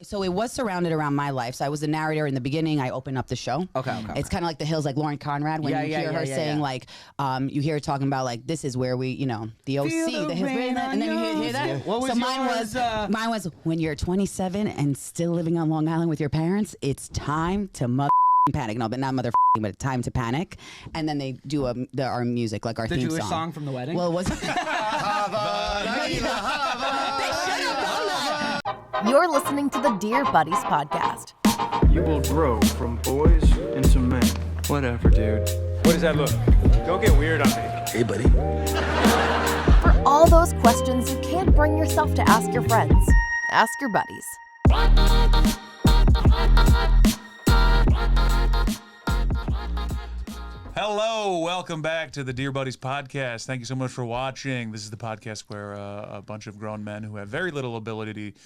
So it was surrounded around my life. So I was the narrator in the beginning. I opened up the show. Okay. It's kind of like The Hills, like Lauren Conrad. When you hear her saying, like, you hear her talking about, like, this is where we, the OC, the Hills, and then you hear that. Yeah. What was mine was when you're 27 and still living on Long Island with your parents, it's time to panic. No, but not but time to panic. And then they do our music, like our theme song. The Jewish song from the wedding? Well, it was. You're listening to the Dear Buddies podcast. You will grow from boys into men. Whatever, dude. What does that look? Don't get weird on me. Hey, buddy. For all those questions you can't bring yourself to ask your friends, ask your buddies. Hello, welcome back to the Dear Buddies podcast. Thank you so much for watching. This is the podcast where a bunch of grown men who have very little ability to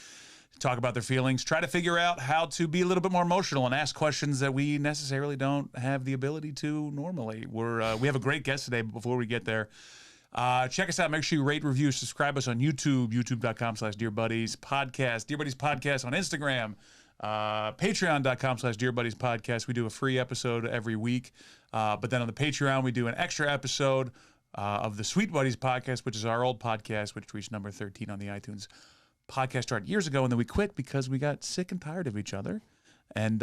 talk about their feelings, try to figure out how to be a little bit more emotional and ask questions that we necessarily don't have the ability to normally. We have a great guest today, but before we get there, check us out. Make sure you rate, review, subscribe us on YouTube, youtube.com/DearBuddiesPodcast, Dear Buddies Podcast on Instagram, patreon.com/DearBuddiesPodcast. We do a free episode every week. But then on the Patreon, we do an extra episode of the Sweet Buddies podcast, which is our old podcast, which reached number 13 on the iTunes podcast chart years ago. And then we quit because we got sick and tired of each other. And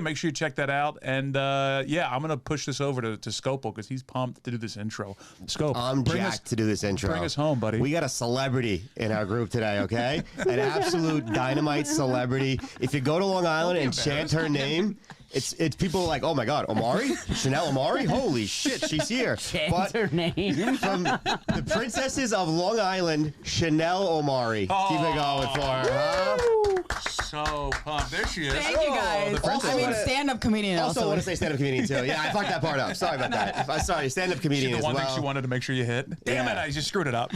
make sure you check that out. And I'm going to push this over to Scopo because he's pumped to do this intro. Scopo, I'm jacked to do this intro. Bring us home, buddy. We got a celebrity in our group today, okay? An absolute dynamite celebrity. If you go to Long Island and chant her name, it's people like, oh my God, Omari? Chanel Omari? Holy shit, she's here. Chant her name. From the princesses of Long Island, Chanel Omari. Keep it going for her, huh? So pumped. There she is. Thank you guys. Stand-up comedian. Also want to say stand-up comedian too. Yeah, I fucked that part up. Sorry about that. Sorry, stand-up comedian the one as well. thing she wanted to make sure you hit. Damn it, I just screwed it up.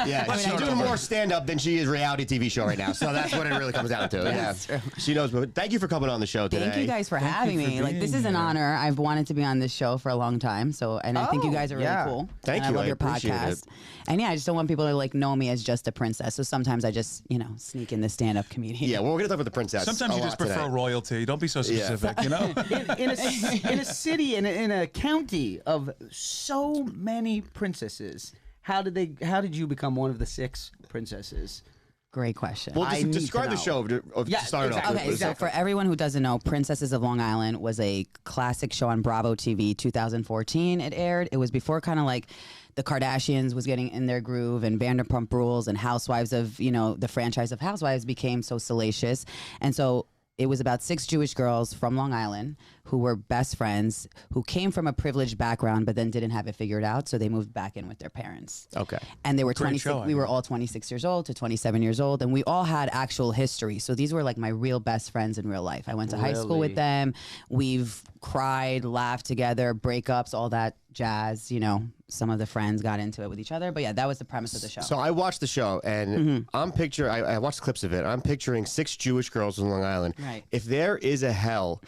Yeah, she's doing more stand-up than she is reality TV show right now. So that's what it really comes down to. Yeah, she knows. But thank you for coming on the show today. Thank you guys for having me. Like, this is an honor. I've wanted to be on this show for a long time. I think you guys are really cool. Thank you. I love your appreciate podcast. It. And I just don't want people to know me as just a princess. So sometimes I just, sneak in the stand-up comedian. Yeah, well, we're gonna talk about the princess. Sometimes you just prefer royalty. Don't be so specific, in a city, in a county of so many princesses, how did you become one of the 6 princesses? Great question. Well, just describe the show to start off. Okay, so for everyone who doesn't know, Princesses of Long Island was a classic show on Bravo TV, 2014 it aired. It was before kind of like the Kardashians was getting in their groove and Vanderpump Rules and Housewives of, the franchise of Housewives became so salacious. And so it was about 6 Jewish girls from Long Island who were best friends, who came from a privileged background, but then didn't have it figured out. So they moved back in with their parents. Okay. And they were 26. We were all 26 years old to 27 years old. And we all had actual history. So these were like my real best friends in real life. I went to high school with them. We've cried, laughed together, breakups, all that jazz. Some of the friends got into it with each other. But yeah, that was the premise of the show. So I watched the show and I watched clips of it. I'm picturing 6 Jewish girls in Long Island. Right. If there is a hell,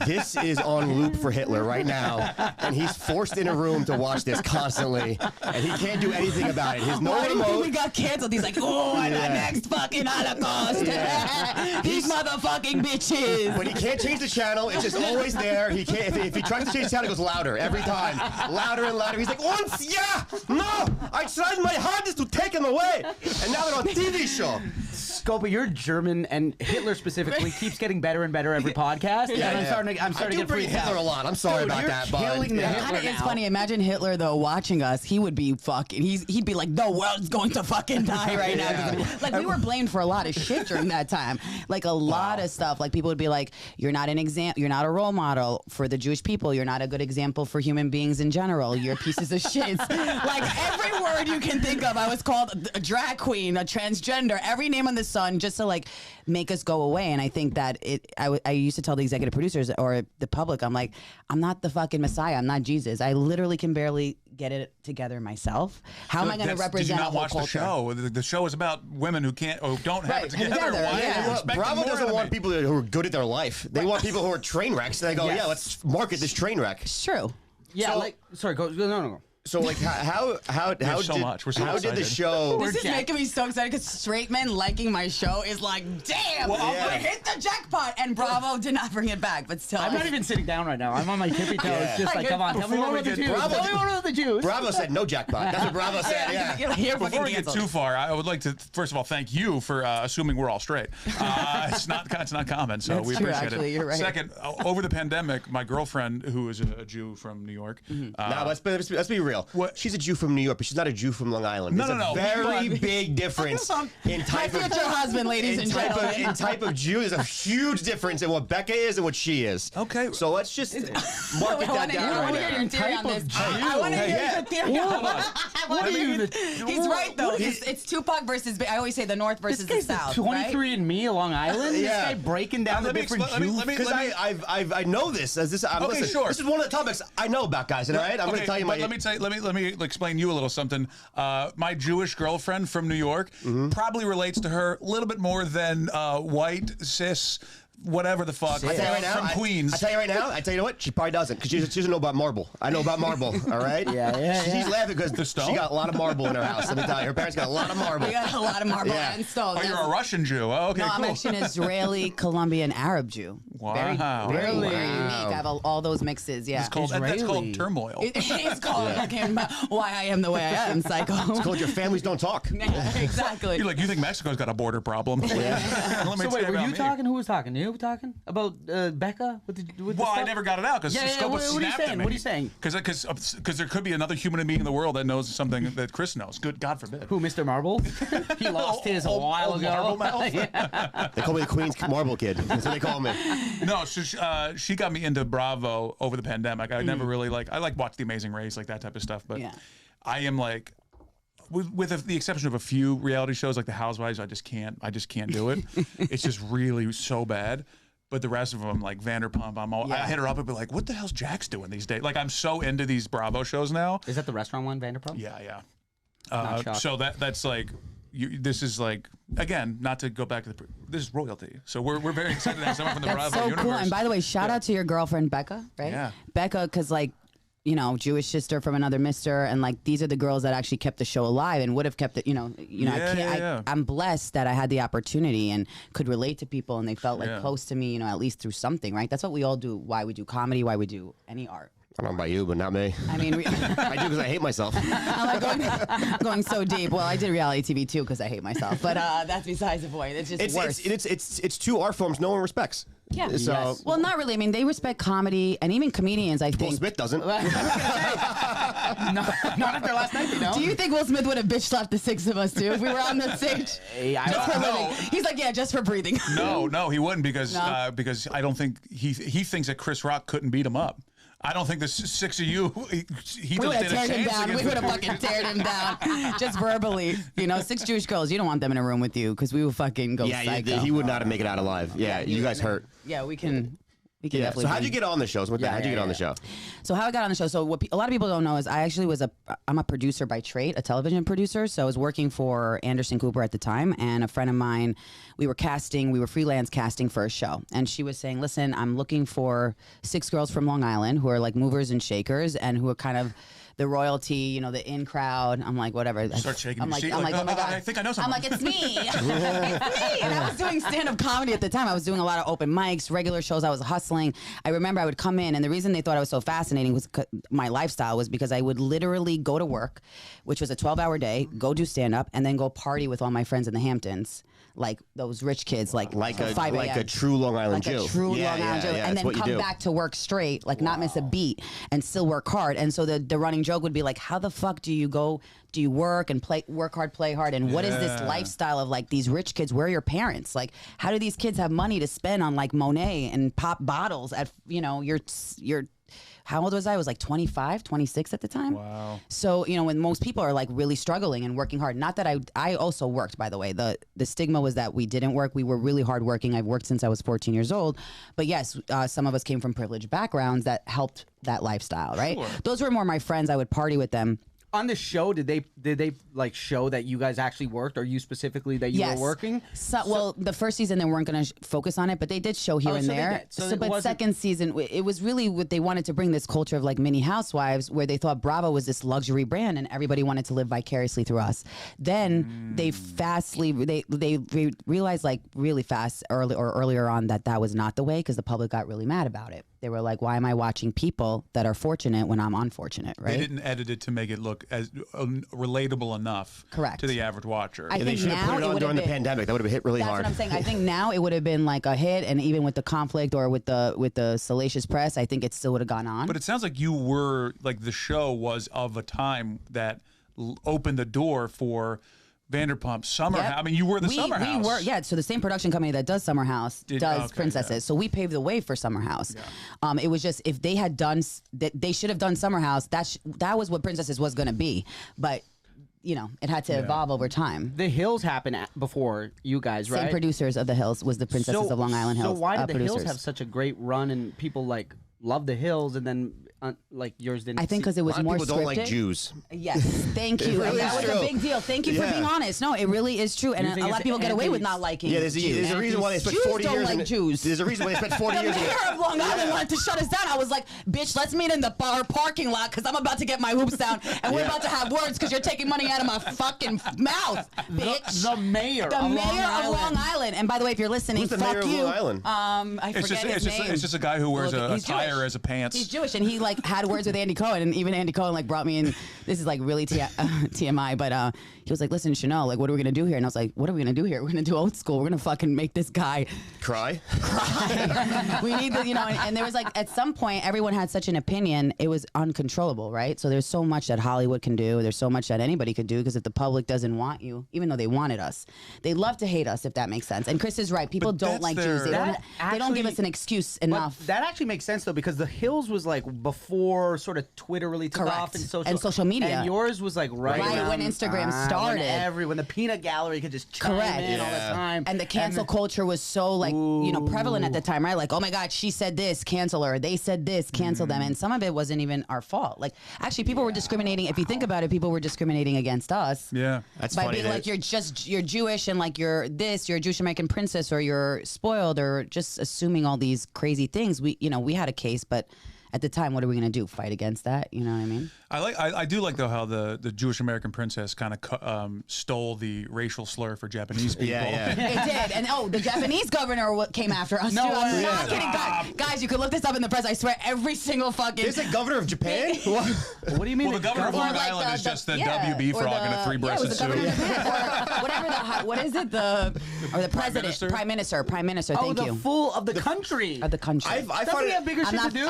this is on loop for Hitler right now. And he's forced in a room to watch this constantly. And he can't do anything about it. His no Why do you think remote. we got canceled? He's like, the next fucking Holocaust. These motherfucking bitches. When he can't change the channel, it's just always there. He can't. If he tries to change the channel, it goes louder every time. Louder and louder. He's like, no, I tried my hardest to take him away. And now they're on TV show. Scopo, you're German, and Hitler specifically keeps getting better and better every podcast. I'm starting to get freaked Hitler out. a lot. I'm sorry about that, bud. It's funny. Imagine Hitler though watching us. He would be fucking. He'd be like, the world's going to fucking die right now. Like we were blamed for a lot of shit during that time. Like a lot of stuff. Like people would be like, you're not you're not a role model for the Jewish people. You're not a good example for human beings in general. You're pieces of shit. Like every word you can think of, I was called a drag queen, a transgender, every name on the sun, just to like make us go away. And I think that I used to tell the executive producers or the public, I'm like, I'm not the fucking Messiah. I'm not Jesus. I literally can barely get it together myself. How am I going to represent a whole culture? Did you not watch the show? The show is about women who can't or don't have it together. Bravo doesn't want people who are good at their life. They want people who are train wrecks. They go, let's market this train wreck. It's true. Yeah, sorry, go. No. So like how so did, much. We're so how did the excited. show? This is making me so excited because straight men liking my show is like, damn, we hit the jackpot. And Bravo did not bring it back, but still. I'm not even sitting down right now. I'm on my tippy toes. Yeah. Just like, come on, tell me more about the Jews. Bravo- Tell me more about the Jews. Bravo said no jackpot. That's what Bravo said. Yeah. You're Before we get canceled. too far, I would like to first of all thank you for assuming we're all straight. It's not common, so That's we true, appreciate actually, it. you're right. Second, over the pandemic, my girlfriend, who is a Jew from New York, Nah, let's be real. What? She's a Jew from New York, but she's not a Jew from Long Island. No, There's no, a no. very But- big difference in My type of future husband, ladies and gentlemen. in type of Jew. There's a huge difference in what Becca is and what she is. Okay. So let's just market that down I right want to hear now. your theory on Type this. of I want to hear Yeah. your theory on this. What are you? He's right though. It's Tupac versus. I always say the North versus the This guy's South. 23 and Me, Long Island. Yeah. This guy breaking down the Let me different explain- Jews. let me- Because I know this. As this, Okay, listen, sure. This is one of the topics I know about, guys. All right, I'm going to tell you my. Let me explain you a little something. My Jewish girlfriend from New York probably relates to her a little bit more than white cis. Whatever the fuck, I tell you right now, from Queens. I tell you right now. I tell you what, she probably doesn't because she doesn't know about marble. I know about marble. All right. Yeah. She's laughing because stone? she got a lot of marble in her house. Let me tell you, her parents got a lot of marble. We got a lot of marble Yeah. and stone. Oh, you're a Russian Jew. Oh, okay, No, I'm cool. actually an Israeli, Colombian, Arab Jew. Wow. Very, very Really? unique. I have all those mixes. Yeah. That's called Israeli. turmoil. It's called fucking why I am the way I am, psycho. Told your families don't talk. Exactly. You're like, you think Mexico's got a border problem? Let me So tell wait, you were about you me. talking? Who was talking? You were talking about Becca with the Well, I stuff? never got it out because Yeah, Scopo what are you snapped at saying? me. What are you saying? Because there could be another human being in the world that knows something that Chris knows. Good God forbid. Who, Mr. Marble? He lost his a while old ago. Marble Mouth? They call me the Queen's Marble Kid. That's what they call me. No, so she got me into Bravo over the pandemic. I never really I watch The Amazing Race, like that type of stuff. But Yeah. I am like, with the exception of a few reality shows like The Housewives, I just can't do it. It's just really so bad. But the rest of them, like Vanderpump, I hit her up and be like, what the hell's Jax doing these days? Like, I'm so into these Bravo shows now. Is that the restaurant one, Vanderpump? Yeah. Not shocked. So that's like, this is like, again, not to go back to this is royalty. So we're very excited to have someone from the That's Bravo so universe. cool. And by the way, shout out to your girlfriend Becca, right? Yeah. Becca, because like, you know, Jewish sister from another mister, and like these are the girls that actually kept the show alive and would have kept it. I'm blessed that I had the opportunity and could relate to people, and they felt like close to me. You know, at least through something, right? That's what we all do. Why we do comedy, why we do any art. I don't know about you, but not me. I mean, I do because I hate myself. I'm like going so deep. Well, I did reality TV too because I hate myself, but that's besides the point. It's just worse. It's two art forms no one respects. Yeah. So Yes. Well, not really. I mean, they respect comedy and even comedians. I Will think. Smith doesn't. Not after last night, you know. Do you think Will Smith would have bitch slapped the six of us too if we were on the stage? Just for living. He's like, yeah, just for breathing. No, he wouldn't because No? because I don't think he thinks that Chris Rock couldn't beat him up. I don't think the six of you. He We would doesn't have stand a teared him chance down. We against would have the- fucking teared him down, just verbally. You know, 6 Jewish girls. You don't want them in a room with you because we would fucking go Yeah, psycho. he would not have make it out alive. Yeah, you guys hurt. Yeah, we can. We can Yeah. definitely. So how'd you bring- get on the show? How'd you get on the show? So how I got on the show. So what a lot of people don't know is I actually I'm a producer by trade, a television producer. So I was working for Anderson Cooper at the time, and a friend of mine, we were freelance casting for a show, and she was saying, "Listen, I'm looking for 6 girls from Long Island who are like movers and shakers, and who are kind of." The royalty, you know, the in crowd. I'm like, whatever. Start shaking I'm your like, seat, oh my like, god. I think I know I'm someone. like, it's me. It's me. And I was doing stand-up comedy at the time. I was doing a lot of open mics, regular shows. I was hustling. I remember I would come in, and the reason they thought I was so fascinating was my lifestyle was because I would literally go to work, which was a 12-hour day, go do stand-up, and then go party with all my friends in the Hamptons. Like those rich kids, like a 5 like a.m. a true Long Island like Jew. a true Yeah, Long Island Jew, yeah, and that's then what you come do. back to work straight, like not miss a beat, and still work hard. And so the running joke would be like, how the fuck do you work and work hard, play hard, and what is this lifestyle of like these rich kids? Where are your parents? Like, how do these kids have money to spend on like Monet and pop bottles at your how old was I? I was like 25, 26 at the time. Wow. So, you know, when most people are like really struggling and working hard, not that I also worked, by the way. The stigma was that we didn't work. We were really hardworking. I've worked since I was 14 years old. But yes, some of us came from privileged backgrounds that helped that lifestyle, right? Sure. Those were more my friends. I would party with them. on the show, did they like show that you guys actually worked, or you specifically that you were working? Well, the first season they weren't going to focus on it, but they did show here and there. But second season, it was really what they wanted to bring, this culture of like mini housewives, where they thought Bravo was this luxury brand and everybody wanted to live vicariously through us. Then they realized like really fast earlier on that was not the way, because the public got really mad about it. They were like, why am I watching people that are fortunate when I'm unfortunate, right? They didn't edit it to make it look as relatable enough to the average watcher. I think they should have put it on during the pandemic. That would have hit really hard. That's what I'm saying. I think now it would have been like a hit, and even with the conflict or with the salacious press, I think it still would have gone on. But it sounds like you were, like, the show was of a time that opened the door for Vanderpump, Summer House. I mean, you were the Summer House. We were, yeah. So the same production company that does Summer House does Princesses. Yeah. So we paved the way for Summer House. Yeah. It was just, if they had done that, they should have done Summer House. That was what Princesses was going to be, but. You know, it had to evolve over time. The Hills happened before you guys, right? Same producers of The Hills was the Princesses of Long Island Hills. So why did The Hills have such a great run and people like love The Hills, and then like yours didn't? I think because it was more scripted. People don't like Jews. Yes, thank you. Really that was true. a big deal. Thank you for being honest. No, it really is true, and a lot of people get away with not liking. Yeah, there's a reason why they spent 40 years. Like Jews. There's a reason why they spent 40 years. The mayor of Long Island wanted to shut us down. I was like, bitch, let's meet in the bar parking lot because I'm about to get my hoops down, and we're about to have words because you're taking money out of my fucking mouth, bitch. The mayor. The mayor of Long Island. And by the way, if you're listening, who's the fuck mayor you. Of Long Island? I forget his name. It's just a guy who wears a tire as a pants. He's Jewish, and he like had words with Andy Cohen, and even Andy Cohen like brought me in. This is like really TMI, but he was like, "Listen, Chanel, like, what are we gonna do here?" And I was like, "What are we gonna do here? We're gonna do old school. We're gonna fucking make this guy cry. We need the, and there was like at some point everyone had such an opinion, it was uncontrollable, right? So there's so much that Hollywood can do. There's so much that anybody could do, because if the public doesn't want you, even though they wanted us, they love to hate us, if that makes sense. And Chris is right. People don't like Jews. They don't give us an excuse enough. That actually makes sense though, because The Hills was like before sort of Twitter really took off and social media. And yours was like right when Instagram started. When the peanut gallery could just chime in all the time. And the cancel culture was so like, prevalent at the time, right? Like, oh my God, she said this, cancel her. They said this, cancel them. And some of it wasn't even our fault. Like, actually, people were discriminating. If you think about it, people were discriminating against us. Yeah. That's by funny. Being like, you're Jewish and like you're a Jewish American princess, or you're spoiled, or just assuming all these crazy things. We had a case, but at the time, what are we going to do? Fight against that? You know what I mean? I do like though how the Jewish American princess kind of stole the racial slur for Japanese people. Yeah. It did. And the Japanese governor came after us too. I'm not kidding. Guys, you could look this up in the press. I swear, every single fucking. There's a governor of Japan. What do you mean? Well, the governor of Long Island is just the WB frog in a three-breasted suit. Or whatever what is it? The president, prime minister. Thank you. The full of the country. Of the country. I thought he had bigger shit to do.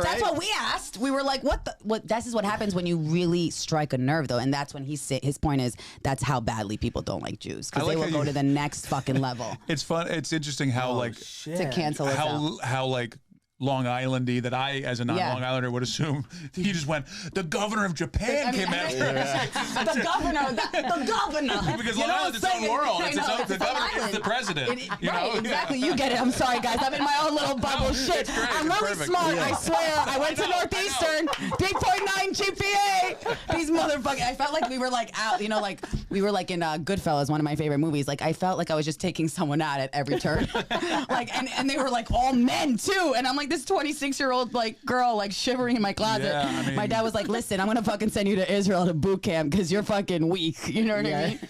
That's what we asked. We were like, what? This is what happens when you really strike a nerve, though, and that's when his point is that's how badly people don't like Jews, because they will go to the next fucking level. It's fun. It's interesting how to cancel us out. How like Long Islandy that I, as a non-Long Islander, would assume he just went. The governor of Japan came after us. The governor. Because Long Island's its own world. The governor is the president. Right, exactly. You get it. I'm sorry, guys. I'm in my own little bubble. Shit. I'm really smart. I swear. I went to Northeastern. 3.9 GPA. These motherfuckers. I felt like we were like out. Like we were like in Goodfellas, one of my favorite movies. Like I felt like I was just taking someone out at every turn. And they were like all men too. And I'm like, this 26-year-old like girl like shivering in my closet. Yeah, I mean, my dad was like, listen, I'm gonna fucking send you to Israel to boot camp because you're fucking weak. You know what I mean?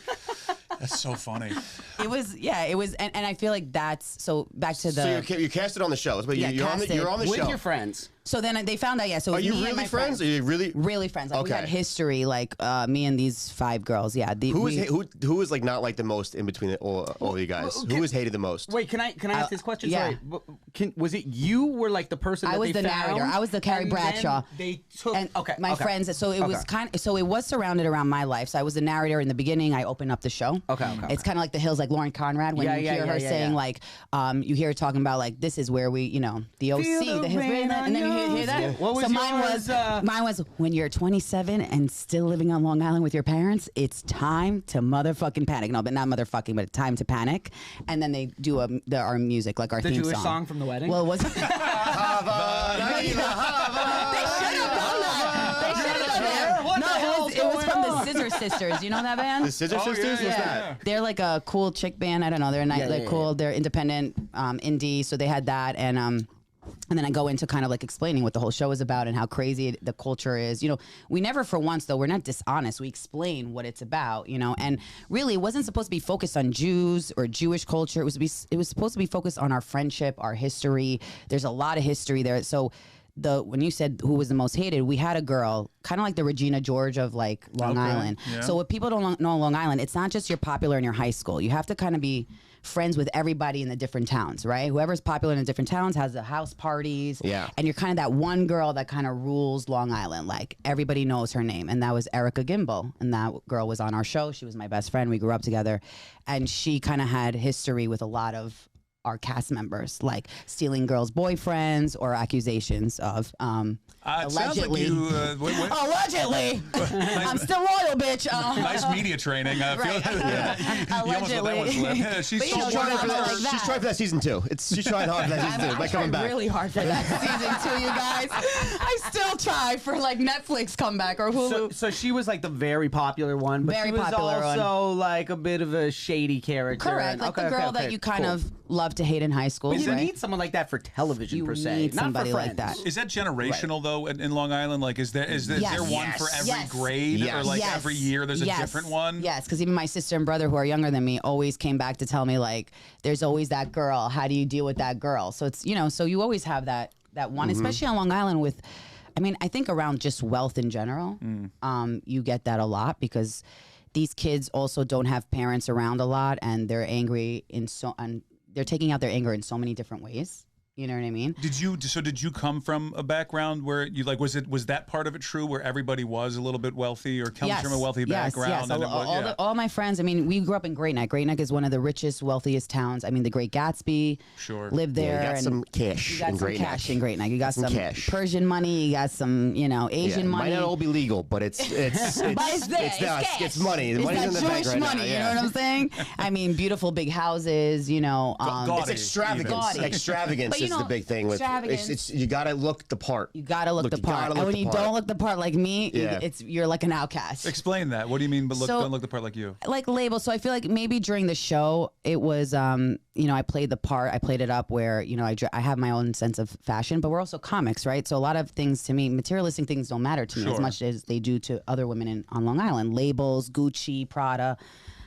That's so funny. It was, and I feel like that's, so back to the. So you cast it on the show. But you're on the show. With your friends. So then they found out, So are you really friends? Are you really friends? Like, we had history, like me and these 5 girls. Yeah. Who was like not like the most in between all of you guys? Who was hated the most? Wait, can I ask this question? Yeah. Sorry. Was it you were like the person? I was the found, narrator. I was the Carrie Bradshaw. They took my friends. So it was it was surrounded around my life. So I was the narrator in the beginning. I opened up the show. Okay. It's kind of like The Hills, like Lauren Conrad. When you hear her saying like, you hear her talking about like, this is where we, the OC, the Hills, and then you hear that. Yeah. So mine was when you're 27 and still living on Long Island with your parents, it's time to motherfucking panic. No, but not motherfucking, but time to panic. And then they do our music, like our theme song. The Jewish song from the wedding? Well, it was. They should have done that. They should have done that. No, it was Sisters. You know that band? The Scissor Sisters? What's that? They're like a cool chick band. I don't know. They're cool. They're independent, indie. So they had that, and then I go into kind of like explaining what the whole show is about and how crazy the culture is. You know, we never for once, though, we're not dishonest. We explain what it's about, you know, and really it wasn't supposed to be focused on Jews or Jewish culture. It was supposed to be focused on our friendship, our history. There's a lot of history there. So when you said who was the most hated, we had a girl, kind of like the Regina George of like Long Island. Yeah. So what people don't know Long Island, it's not just you're popular in your high school. You have to kind of be friends with everybody in the different towns, right? Whoever's popular in the different towns has the house parties. Yeah. And you're kind of that one girl that kind of rules Long Island. Like everybody knows her name. And that was Erica Gimbel. And that girl was on our show. She was my best friend. We grew up together. And she kind of had history with a lot of our cast members, like stealing girls' boyfriends or accusations of allegedly. Allegedly. I'm still royal, bitch. Nice media training. I feel you almost let that one slip. She's trying for that season 2. She's trying hard for that season 2. Like coming back. Really hard for that season 2, you guys. I still try for like Netflix comeback or Hulu. So she was like the very popular one, but Very she was popular also like a bit of a shady character. Correct, like the girl that you kind of love to hate in high school. But you right? need someone like that for television, You per se. need not somebody for like friends. that. Is that generational though in Long Island? Like, is there one for every grade, or like every year there's a different one? Yes, because even my sister and brother who are younger than me always came back to tell me like, there's always that girl. How do you deal with that girl? So it's so you always have that one, especially on Long Island with. I mean, I think around just wealth in general, you get that a lot because these kids also don't have parents around a lot, and they're angry and they're taking out their anger in so many different ways. You know what I mean? Did you come from a background where you like was that part of it true where everybody was a little bit wealthy or comes from a wealthy background? Yes. All my friends. I mean, we grew up in Great Neck. Great Neck is one of the richest, wealthiest towns. I mean, the Great Gatsby lived there. You got and some cash. You got in some Great cash Neck. in Great Neck. You got some cash. Persian money. You got some Asian money. Might not all be legal, but it's but it's there. it's money. The It's money's that in the Jewish bank right money. now. You know what I'm saying? I mean, beautiful big houses. It's extravagance. Gaudy. Extravagance But, is the big thing with. It's you gotta look the part. You gotta look the part. And when you don't look the part like me, you're like an outcast. Explain that. What do you mean? But don't look the part like you. Like label. So I feel like maybe during the show it was I played the part. I played it up where I have my own sense of fashion, but we're also comics, right? So a lot of things to me, materialistic things don't matter to me as much as they do to other women on Long Island. Labels, Gucci, Prada.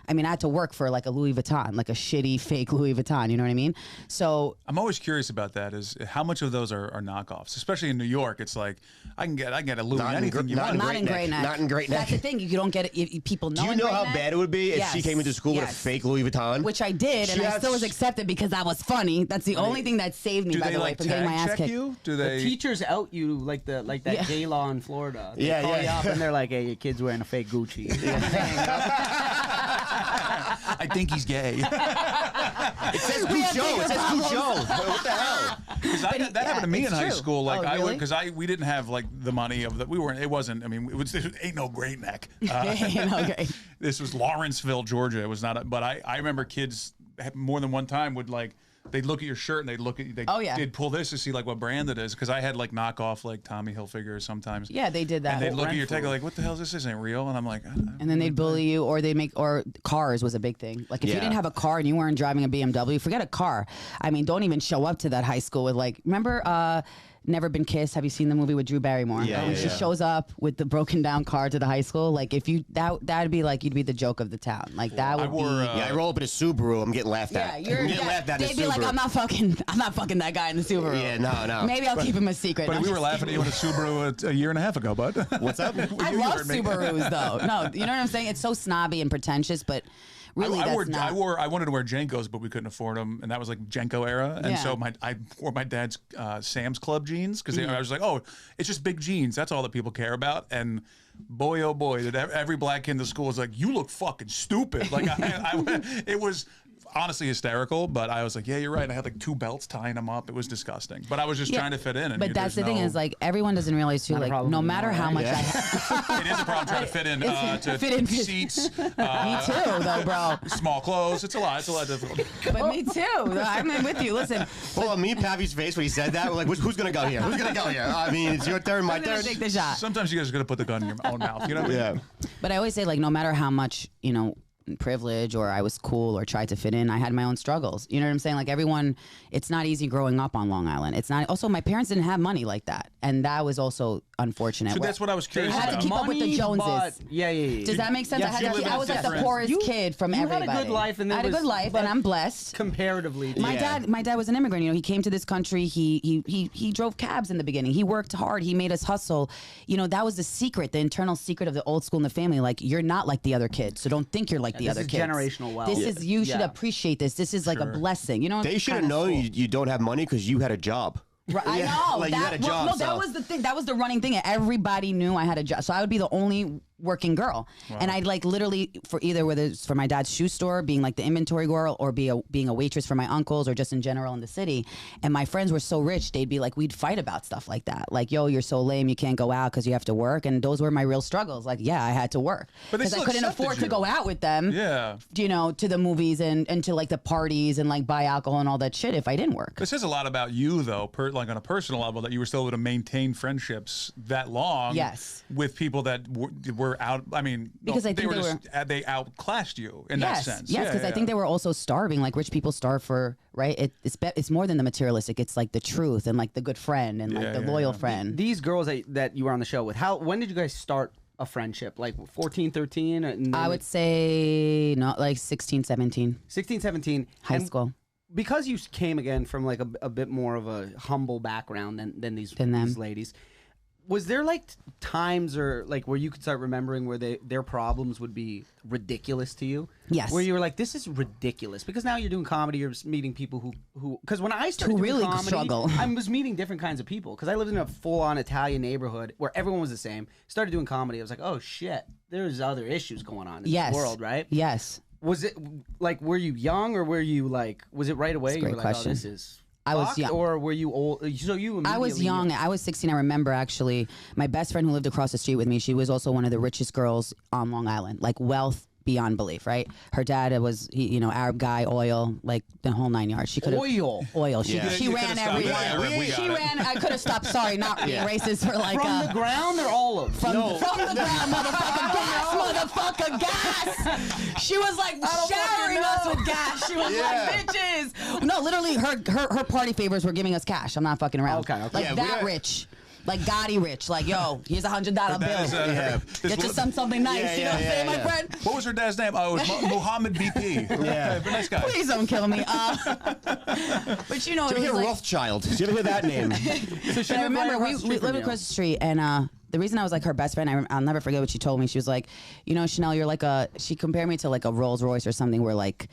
I mean, I had to work for like a Louis Vuitton, like a shitty fake Louis Vuitton. You know what I mean? So I'm always curious about that. Is how much of those are knockoffs? Especially in New York, it's like I can get a Louis anything you want. Not in Great Neck. Not in Great Neck. That's the thing. You don't get it. People know. Do you know how bad it would be if she came into school with a fake Louis Vuitton? Which I did, and I still was accepted because I was funny. That's the only thing that saved me. By the way, from getting my ass kicked. You? Do they? The teachers out you like that gay law in Florida. They call you up and they're like, "Hey, your kid's wearing a fake Gucci." I think he's gay. It says Guccio. It says Guccio. What the hell? That happened to me in high school. Like really? because we didn't have like the money of that. We weren't. It wasn't. I mean, it ain't no Great Neck. This was Lawrenceville, Georgia. It was not. But I remember kids more than one time would like. They'd look at your shirt and they'd look at you. They'd pull this to see like what brand it is because I had like knockoff like Tommy Hilfiger sometimes. Yeah, they did that. And they'd look at your tag like, "What the hell is this? Isn't real?" And I'm like, and then they'd bully you, or or cars was a big thing. Like if you didn't have a car and you weren't driving a BMW, forget a car. I mean, don't even show up to that high school with like. Remember, Never Been Kissed? Have you seen the movie with Drew Barrymore? Yeah. She shows up with the broken down car to the high school. Like if you that'd be like you'd be the joke of the town. Like that would be. I roll up in a Subaru. I'm getting laughed at. Yeah, I'm getting laughed at in a they'd be like, I'm not fucking that guy in the Subaru. Yeah, no. Maybe I'll keep him a secret. But we were laughing at you in a Subaru a year and a half ago, bud. What's up? I love Subarus though. No, you know what I'm saying? It's so snobby and pretentious, but really I wanted to wear Jenkos, but we couldn't afford them, and that was like Jenko era. And so I wore my dad's Sam's Club jeans because I was like, oh, it's just big jeans. That's all that people care about. And boy, oh boy, did every black kid in the school was like, you look fucking stupid. Like it was. honestly hysterical, but I was like, yeah, you're right. I had like 2 belts tying them up. It was disgusting. But I was just trying to fit in. And but that's the thing is like everyone doesn't realize too, like no matter how much it is a problem trying to fit in to fit in seats. Me too, though, bro. Small clothes. It's a lot. It's a lot difficult. But me too. I'm with you. Listen. Hold on, me and Pavy's face when he said that. We're like, who's gonna go here? Who's gonna go here? I mean, it's your turn, my turn. Take the shot. Sometimes you guys are gonna put the gun in your own mouth. You know what I mean? Yeah. But I always say, like, no matter how much, you know, privilege or I was cool or tried to fit in, I had my own struggles. You know what I'm saying? Like everyone, it's not easy growing up on Long Island. It's not. Also, my parents didn't have money like that, and that was also unfortunate. So that's what I was curious I had about. to keep up with the Joneses. Yeah. Does that make sense? Yes, I was like the poorest kid from everybody. You had a good life, and I had a good life, and I'm blessed. Comparatively, my dad was an immigrant. You know, he came to this country. He drove cabs in the beginning. He worked hard. He made us hustle. You know, that was the secret, the internal secret of the old school in the family. Like, you're not like the other kids, so don't think you're like the other kids. Generational wealth. This is you should appreciate this. This is like a blessing. You know, they should have known you don't have money because you had a job. Right, I know. Like, you had a job. No, that was the thing. That was the running thing. Everybody knew I had a job, so I would be the only working girl. Wow. And I'd like literally for either whether it's for my dad's shoe store, being like the inventory girl, or being a waitress for my uncles, or just in general in the city. And my friends were so rich, they'd be like, we'd fight about stuff like that. Like, yo, you're so lame, you can't go out because you have to work. And those were my real struggles. Like, yeah, I had to work because I couldn't afford to go out with them. Yeah, you know, to the movies and to like the parties and like buy alcohol and all that shit if I didn't work. This says a lot about you, though, like on a personal level, that you were still able to maintain friendships that long. Yes, with people that were out. I mean, because I think they outclassed you in that sense. Yes, because I think they were also starving. Like rich people starve for, right? It's more than the materialistic. It's like the truth and like the good friend and like the loyal friend. These girls that you were on the show with, when did you guys start a friendship? Like 14, 13? I would say like 16, 17. 16, 17. High school. Because you came again from like a bit more of a humble background than these ladies. Was there like times or like where you could start remembering where their problems would be ridiculous to you? Yes. Where you were like, this is ridiculous, because now you're doing comedy, you're meeting people who because when I started doing comedy, struggle. I was meeting different kinds of people because I lived in a full-on Italian neighborhood where everyone was the same. Started doing comedy, I was like, oh shit, there's other issues going on in this world, right? Yes. Was it like, were you young or were you like, was it right away? That's a great question. Oh, this is. I was young. Or were you old? So you I was young. I was 16. I remember actually my best friend who lived across the street with me, she was also one of the richest girls on Long Island, like wealth beyond belief, right? Her dad was, Arab guy, oil, like the whole 9 yards. She could oil. She ran everywhere. She ran. I could have stopped. Sorry, not being racist for like from the ground or olive. From the ground, motherfucker, gas. She was like showering us with gas. She was like, bitches. No, literally, her party favors were giving us cash. I'm not fucking around. Okay. Like that rich. Like Gotti rich, like yo, here's $100 bill. Get your son something nice, you know what I'm saying, my friend? What was her dad's name? Oh, it was Muhammad BP. Yeah, but nice guy. Please don't kill me. But you know, Did you hear Rothschild? Did you ever hear that name? So I remember we lived across the street, and the reason I was like her best friend, I'll never forget what she told me. She was like, Chanel, you're like she compared me to like a Rolls Royce or something, where like,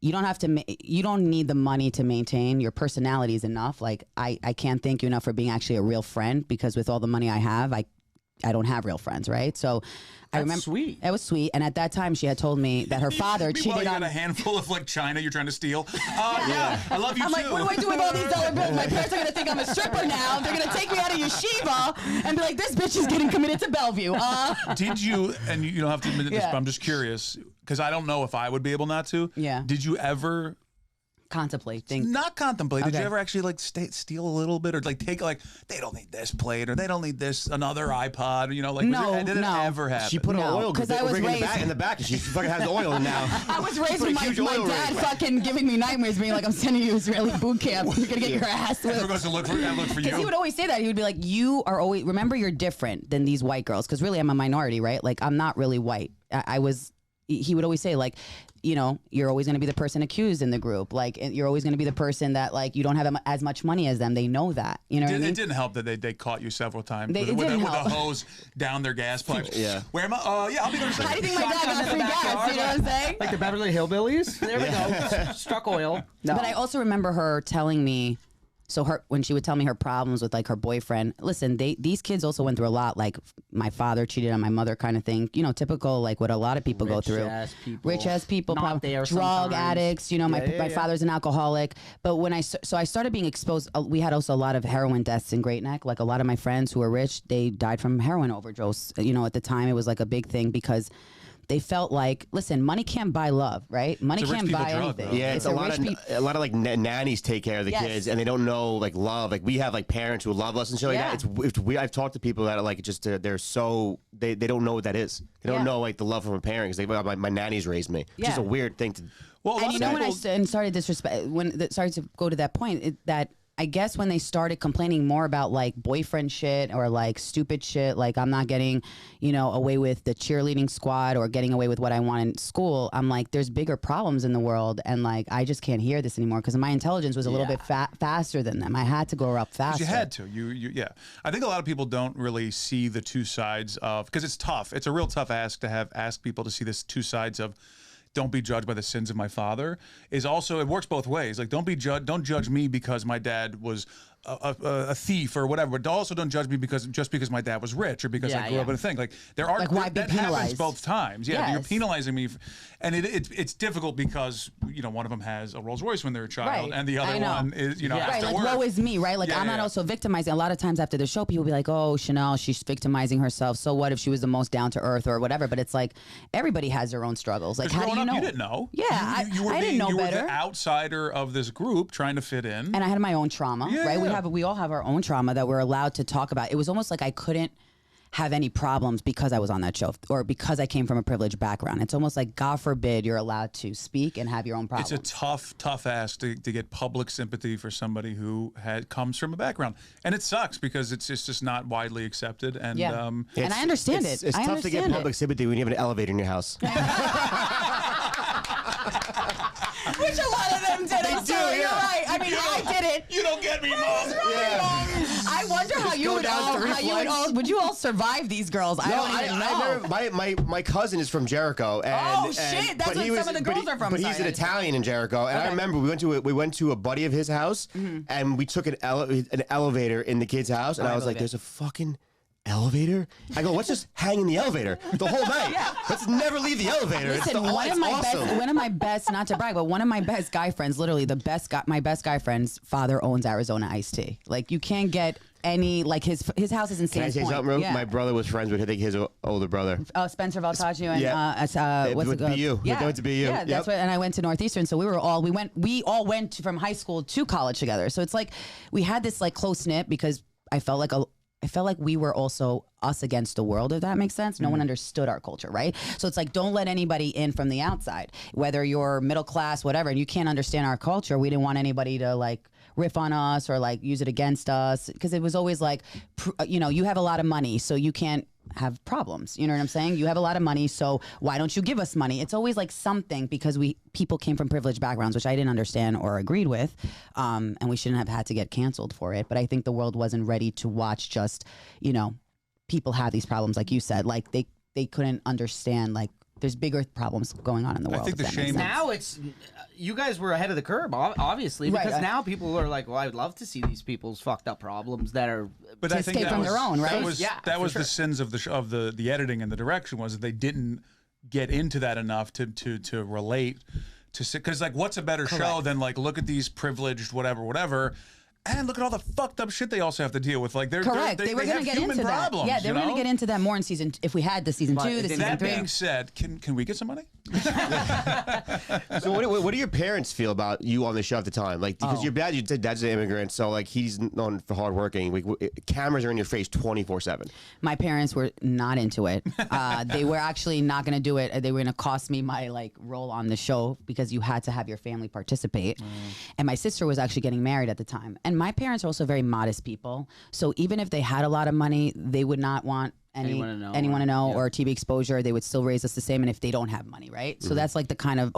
you don't need the money to maintain. Your personality is enough. Like I can't thank you enough for being actually a real friend, because with all the money I have, I don't have real friends, right? So I remember sweet. It was sweet, and at that time she had told me that her father cheated you on. got a handful of like China you're trying to steal. I love you I'm too. like, what do I do with all these dollar bills? My parents are gonna think I'm a stripper now. They're gonna take me out of yeshiva and be like, this bitch is getting committed to Bellevue. Did you? And you don't have to admit this, but I'm just curious, because I don't know if I would be able not to. Yeah. Did you ever not contemplate? Did you ever actually like steal a little bit, or like take like, they don't need this plate, or they don't need this another iPod? Did it ever happen? She put an oil because I was raised in the back, and she fucking has the oil now. I was raised with my dad fucking giving me nightmares, being like, I'm sending you to Israeli boot camp. You're gonna get your ass whipped. Never goes to look for you. Because he would always say that. He would be like, you are always, remember, you're different than these white girls, because really I'm a minority, right? Like I'm not really white. He would always say, like, you're always going to be the person accused in the group. Like, you're always going to be the person that, like, you don't have as much money as them. They know that. You know what I mean? It didn't help that they caught you several times with help. a hose down their gas pipes. Yeah. Where am I? I'll be there. How do you think my dad got free gas? You know what I'm saying? Like the Beverly Hillbillies? There we go. Struck oil. No. But I also remember her telling me, So when she would tell me her problems with like her boyfriend, listen, these kids also went through a lot. Like my father cheated on my mother, kind of thing. You know, typical like what a lot of people go through. Rich ass people, not there drug sometimes. addicts. You know, my father's an alcoholic. But when I started being exposed, we had also a lot of heroin deaths in Great Neck. Like a lot of my friends who were rich, they died from heroin overdose. You know, at the time it was like a big thing because they felt like, listen, money can't buy love, right? Money can't buy anything. Yeah, it's a lot of like nannies take care of the kids, and they don't know like love. Like we have like parents who love us and shit like that. It's weird. I've talked to people that are like just they're so they don't know what that is. They don't know like the love from a parent because my nannies raised me. It's just a weird thing to. Well, and you know when I started disrespect, started to go to that point, that I guess when they started complaining more about like boyfriend shit or like stupid shit, like I'm not getting, you know, away with the cheerleading squad or getting away with what I want in school, I'm like, there's bigger problems in the world, and like I just can't hear this anymore because my intelligence was a little bit faster than them. I had to grow up faster. You had to. Yeah. I think a lot of people don't really see the two sides of, because it's tough. It's a real tough ask to ask people to see this two sides of. Don't be judged by the sins of my father is also, it works both ways. Like don't judge me because my dad was a thief or whatever, but also don't judge me just because my dad was rich or because I grew up in a thing. Like there are like, that happens both times. Yeah, you're penalizing me, and it's difficult because you know one of them has a Rolls Royce when they're a child, and the other one is has to like work. woe is me, right? Like I'm not also victimizing. A lot of times after the show, people be like, "Oh, Chanel, she's victimizing herself. So what if she was the most down to earth or whatever?" But it's like everybody has their own struggles. Like how do you know? You didn't know. Yeah, I didn't know better. You were the outsider of this group trying to fit in, and I had my own trauma. Right? We all have our own trauma that we're allowed to talk about. It was almost like I couldn't have any problems because I was on that show or because I came from a privileged background. It's almost like, God forbid, you're allowed to speak and have your own problems. It's a tough ask to get public sympathy for somebody who comes from a background. And it sucks because it's just not widely accepted. And and I understand it. It's tough to get public sympathy when you have an elevator in your house. Which a lot of them did. I'm sorry, you're right. I mean, I did it. You don't get me, Mom. I wonder how you would all survive these girls. I don't even know. My cousin is from Jericho. And, shit! That's what some of the girls are from. But he's an Italian in Jericho, and I remember we went to a buddy of his house, and we took an elevator in the kid's house, and I was like, "There's a fucking." Elevator? I go, let's just hang in the elevator the whole night. Let's never leave the elevator. Listen, one of my best, not to brag, but one of my best guy friends, literally my best guy friend's father owns Arizona iced tea. Like you can't get any, like his house is in Sands Point. Can I say something, Ro? My brother was friends with, I think, his older brother. Oh, Spencer Valtaggio and what's it called? BU. Yeah, went to BU. Yeah, that's what. And I went to Northeastern, so we all went from high school to college together. So it's like we had this like close knit because I felt like we were also us against the world, if that makes sense. No one understood our culture, right? So it's like, don't let anybody in from the outside, whether you're middle class, whatever, and you can't understand our culture. We didn't want anybody to like riff on us or like use it against us because it was always like, you know, you have a lot of money, so you can't have problems. You know what I'm saying? You have a lot of money, so why don't you give us money? It's always like something because people came from privileged backgrounds, which I didn't understand or agreed with, and we shouldn't have had to get canceled for it. But I think the world wasn't ready to watch just, you know, people have these problems, like you said, like they couldn't understand like there's bigger problems going on in the world. I think the shame now it's you guys were ahead of the curve, obviously, because now people are like, well, I would love to see these people's fucked up problems that are. But I think from their own, right? That was the sins of the editing and the direction was that they didn't get into that enough to relate to, because like what's a better show than like look at these privileged whatever. And look at all the fucked up shit they also have to deal with. Like, they were going to get into that. Yeah, they were going to get into that more in season. If we had the season 2, the season 3. That being said, can we get some money? So what do your parents feel about you on the show at the time? Like, because your dad, you said dad's an immigrant, so like he's known for hardworking. Like, cameras are in your face 24/7. My parents were not into it. They were actually not going to do it. They were going to cost me my like role on the show because you had to have your family participate. And my sister was actually getting married at the time. And my parents are also very modest people. So even if they had a lot of money, they would not want anyone to know or TV exposure. They would still raise us the same. And if they don't have money, right? So that's like the kind of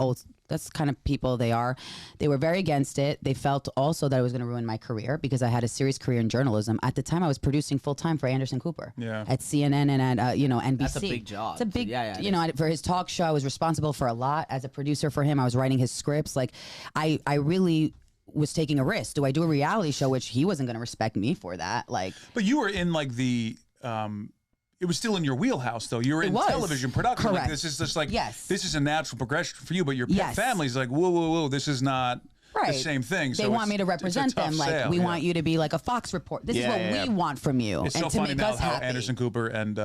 people they are. They were very against it. They felt also that it was going to ruin my career because I had a serious career in journalism. At the time, I was producing full time for Anderson Cooper at CNN and at NBC. That's a big job. It's a big, for his talk show. I was responsible for a lot as a producer for him. I was writing his scripts. Like, I really was taking a risk. Do I do a reality show, which he wasn't going to respect me for that? Like, but you were in like the. It was still in your wheelhouse, though. You were in television production. Correct. Like, this is just like yes. This is a natural progression for you. But your yes. family's like, whoa, this is not the same thing. They so want me to represent them. Like, we want you to be like a Fox report. This is what we want from you. It's and so to funny make now us how happy. Anderson Cooper and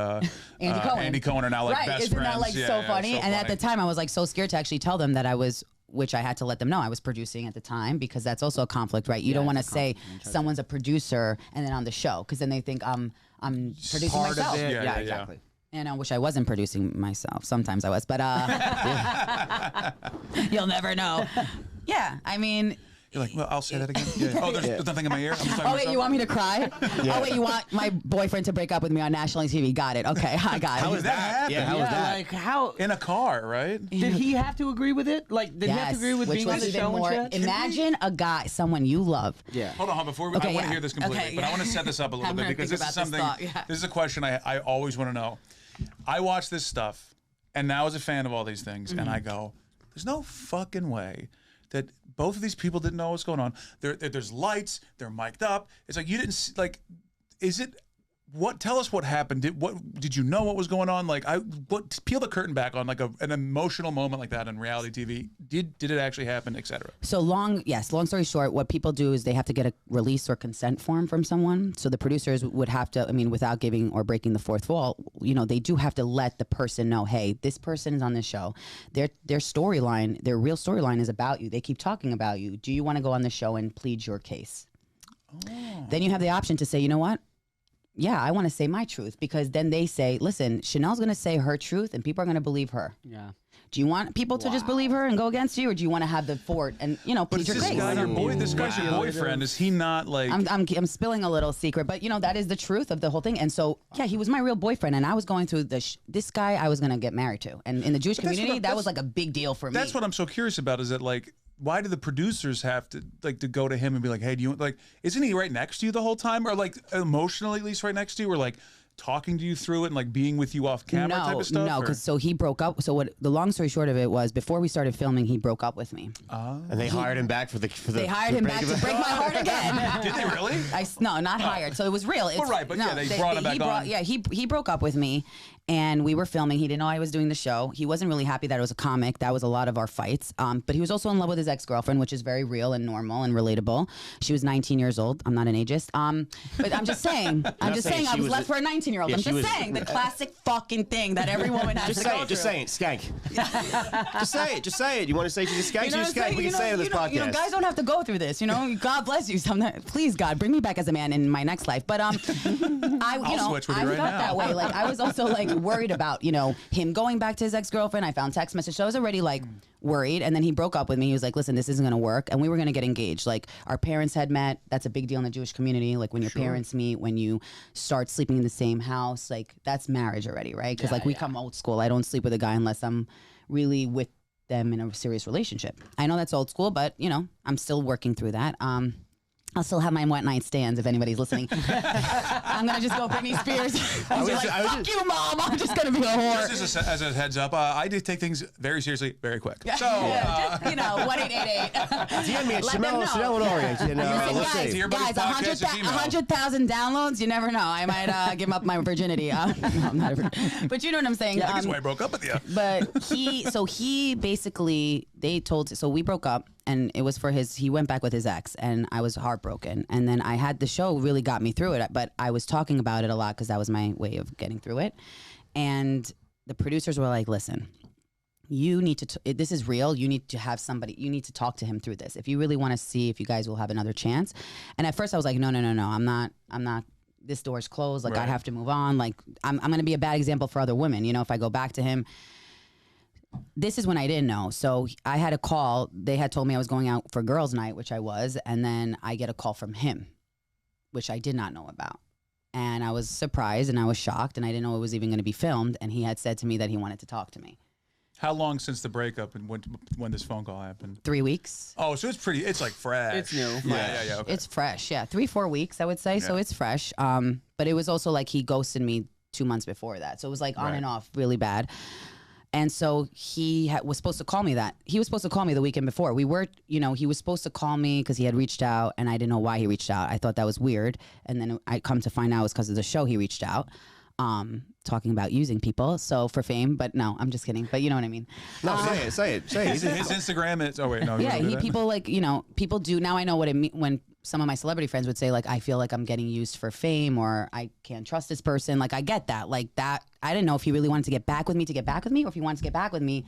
Andy Cohen are now like best Isn't friends. That like so funny? So and funny. at the time, I was like so scared to actually tell them that I was. Which I had to let them know I was producing at the time because that's also a conflict, right? You don't want to say someone's a producer and then on the show because then they think I'm producing Part myself. of it. Yeah, Exactly. And I wish I wasn't producing myself. Sometimes I was, but you'll never know. Yeah, I mean. You're like, well, I'll say that again. Yeah. Oh, there's nothing in my ear. I'm just talking Oh wait, you want me to cry? Yeah. Oh wait, you want my boyfriend to break up with me on national TV? Got it. Okay, I got it. How was that? happen? Yeah, how was that? Like how in a car, right? did he have to agree with it? Like did he have to agree with which being on was the even show more. and shit? Imagine a guy, someone you love. Yeah. Hold on, before we, Okay, I want to yeah. hear this completely, Okay, but I yeah. want to set this up a little I'm bit gonna because think this is about this something. thought, yeah. This is a question I always want to know. I watch this stuff, and now as a fan of all these things, and I go, "There's no fucking way that both of these people didn't know what's going on. There's lights, they're mic'd up. It's like you didn't see, like. Is it? What? Tell us what happened. Did you know what was going on? Like peel the curtain back on like an emotional moment like that on reality TV. Did it actually happen, etc. So long story short, what people do is they have to get a release or consent form from someone. So the producers would have to, I mean, without giving or breaking the fourth wall, you know, they do have to let the person know, hey, this person is on this show. Their storyline, their real storyline is about you. They keep talking about you. Do you want to go on the show and plead your case? Oh. Then you have the option to say, you know what? Yeah, I want to say my truth because then they say, listen, Chanel's going to say her truth and people are going to believe her. Yeah. Do you want people to just believe her and go against you, or do you want to have the fort and plead your this case? guy this guy's your boyfriend. Is he not like? I'm spilling a little secret, but that is the truth of the whole thing. And so yeah, he was my real boyfriend, and I was going through this guy I was gonna get married to, and in the Jewish community that was like a big deal for me. That's what I'm so curious about. Is that like? Why do the producers have to to go to him and be like, hey, do you like? Isn't he right next to you the whole time, or like emotionally at least right next to you, or like? Talking to you through it and like being with you off camera type of stuff? No, because so he broke up. So what the long story short of it was before we started filming, he broke up with me. And they hired him back for the. They hired him back to break my heart again. Did they really? No, not hired. So it was real. Well, right, but they brought him back on. Yeah, he broke up with me, and we were filming. He didn't know I was doing the show. He wasn't really happy that it was a comic. That was a lot of our fights. But he was also in love with his ex-girlfriend, which is very real and normal and relatable. She was 19 years old. I'm not an ageist. But I'm just saying. I was left for a 19-year-old. I'm just saying the classic fucking thing that every woman has to go through. Just say it, skank. Just say it. You want to say she's a skank? You know She's a skank. We can say it on this podcast. Guys don't have to go through this. God bless you. Sometimes, please, God, bring me back as a man in my next life. But I switch with you right felt now. that way. Like I was also like worried about him going back to his ex-girlfriend. I found text message. So I was already like worried, and then he broke up with me. He was like, listen, this isn't gonna work, and we were gonna get engaged. Like our parents had met. That's a big deal in the Jewish community. Like when your parents meet, when you start sleeping in the same house, like that's marriage already, right? Because we come old school. I don't sleep with a guy unless I'm really with them in a serious relationship. I know that's old school, but I'm still working through that. I'll still have my one night stands if anybody's listening. I'm gonna just go Britney Spears. Fuck you, mom. I'm just gonna be a whore. Just as a heads up, I did take things very seriously, very quick. So, 1-888. DM me at Chanel and Ori. Guys, 100,000 downloads. You never know. I might give up my virginity. No, I'm not a virgin. But you know what I'm saying. That's why I broke up with you. But he basically, we broke up. And it was for he went back with his ex, and I was heartbroken. And then the show really got me through it, but I was talking about it a lot because that was my way of getting through it. And the producers were like, listen, you need to, this is real. You need to have somebody, you need to talk to him through this. If you really want to see if you guys will have another chance. And at first I was like, no, I'm not. This door's closed. Like, right. I have to move on. Like, I'm going to be a bad example for other women. If I go back to him. This is when I didn't know. So I had a call. They had told me I was going out for girls' night, which I was. And then I get a call from him, which I did not know about. And I was surprised and I was shocked. And I didn't know it was even going to be filmed. And he had said to me that he wanted to talk to me. How long since the breakup and when this phone call happened? 3 weeks. Oh, so it's like fresh. It's new. Yeah. Okay. It's fresh. Yeah. 3-4 weeks, I would say. Yeah. So it's fresh. But it was also like he ghosted me 2 months before that. So it was like on and off really bad. And so he was supposed to call me He was supposed to call me the weekend before. He was supposed to call me because he had reached out, and I didn't know why he reached out. I thought that was weird. And then I come to find out it was because of the show he reached out, talking about using people. So for fame, but no, I'm just kidding. But you know what I mean? No, say it. His Instagram is, oh wait, no. Yeah, people people do, now I know what it means when some of my celebrity friends would say, like, I feel like I'm getting used for fame, or I can't trust this person. Like, I get that. Like, that, I didn't know if he really wanted to get back with me, or if he wanted to get back with me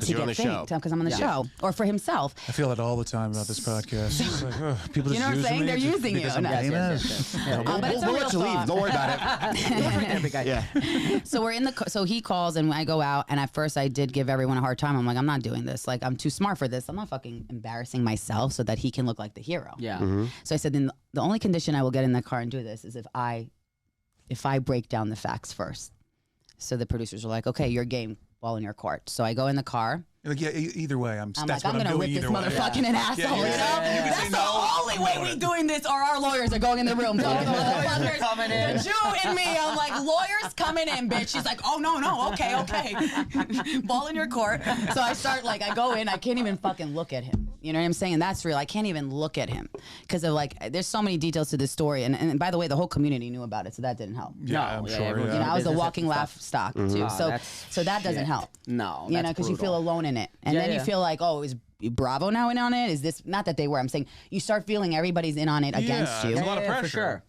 to you're on get the fame, show. because I'm on the show, or for himself. I feel it all the time about this podcast. It's like, people just You know what I'm using saying? me They're just using you. because I'm No. famous. But it's a We'll real let you leave. thought. Don't worry about it. Yeah. So we're in so he calls and I go out, and at first I did give everyone a hard time. I'm like, I'm not doing this. Like, I'm too smart for this. I'm not fucking embarrassing myself so that he can look like the hero. Yeah. So I said, then the only condition I will get in the car and do this is if I break down the facts first. So the producers were like, okay, you're game, ball in your court. So I go in the car. Like, yeah, either way, I'm that's like, what I'm I'm gonna doing rip this either way. motherfucking an asshole. you You know, can that's say the no. only way we doing this. Or our lawyers are going in the room. Telling the motherfuckers coming in. The Jew in me. I'm like, lawyers coming in, bitch. She's like, oh no, okay. Ball in your court. So I start I go in. I can't even fucking look at him. You know what I'm saying? And that's real. I can't even look at him because of there's so many details to this story. And by the way, the whole community knew about it, so that didn't help. Yeah, I'm sure. You know, I was a walking laugh stock too. So that doesn't help. No, You know, because you feel alone in it, and then you feel like, oh, is Bravo now in on it? Is this not that they were? I'm saying you start feeling everybody's in on it against you. It's a lot of pressure. for sure.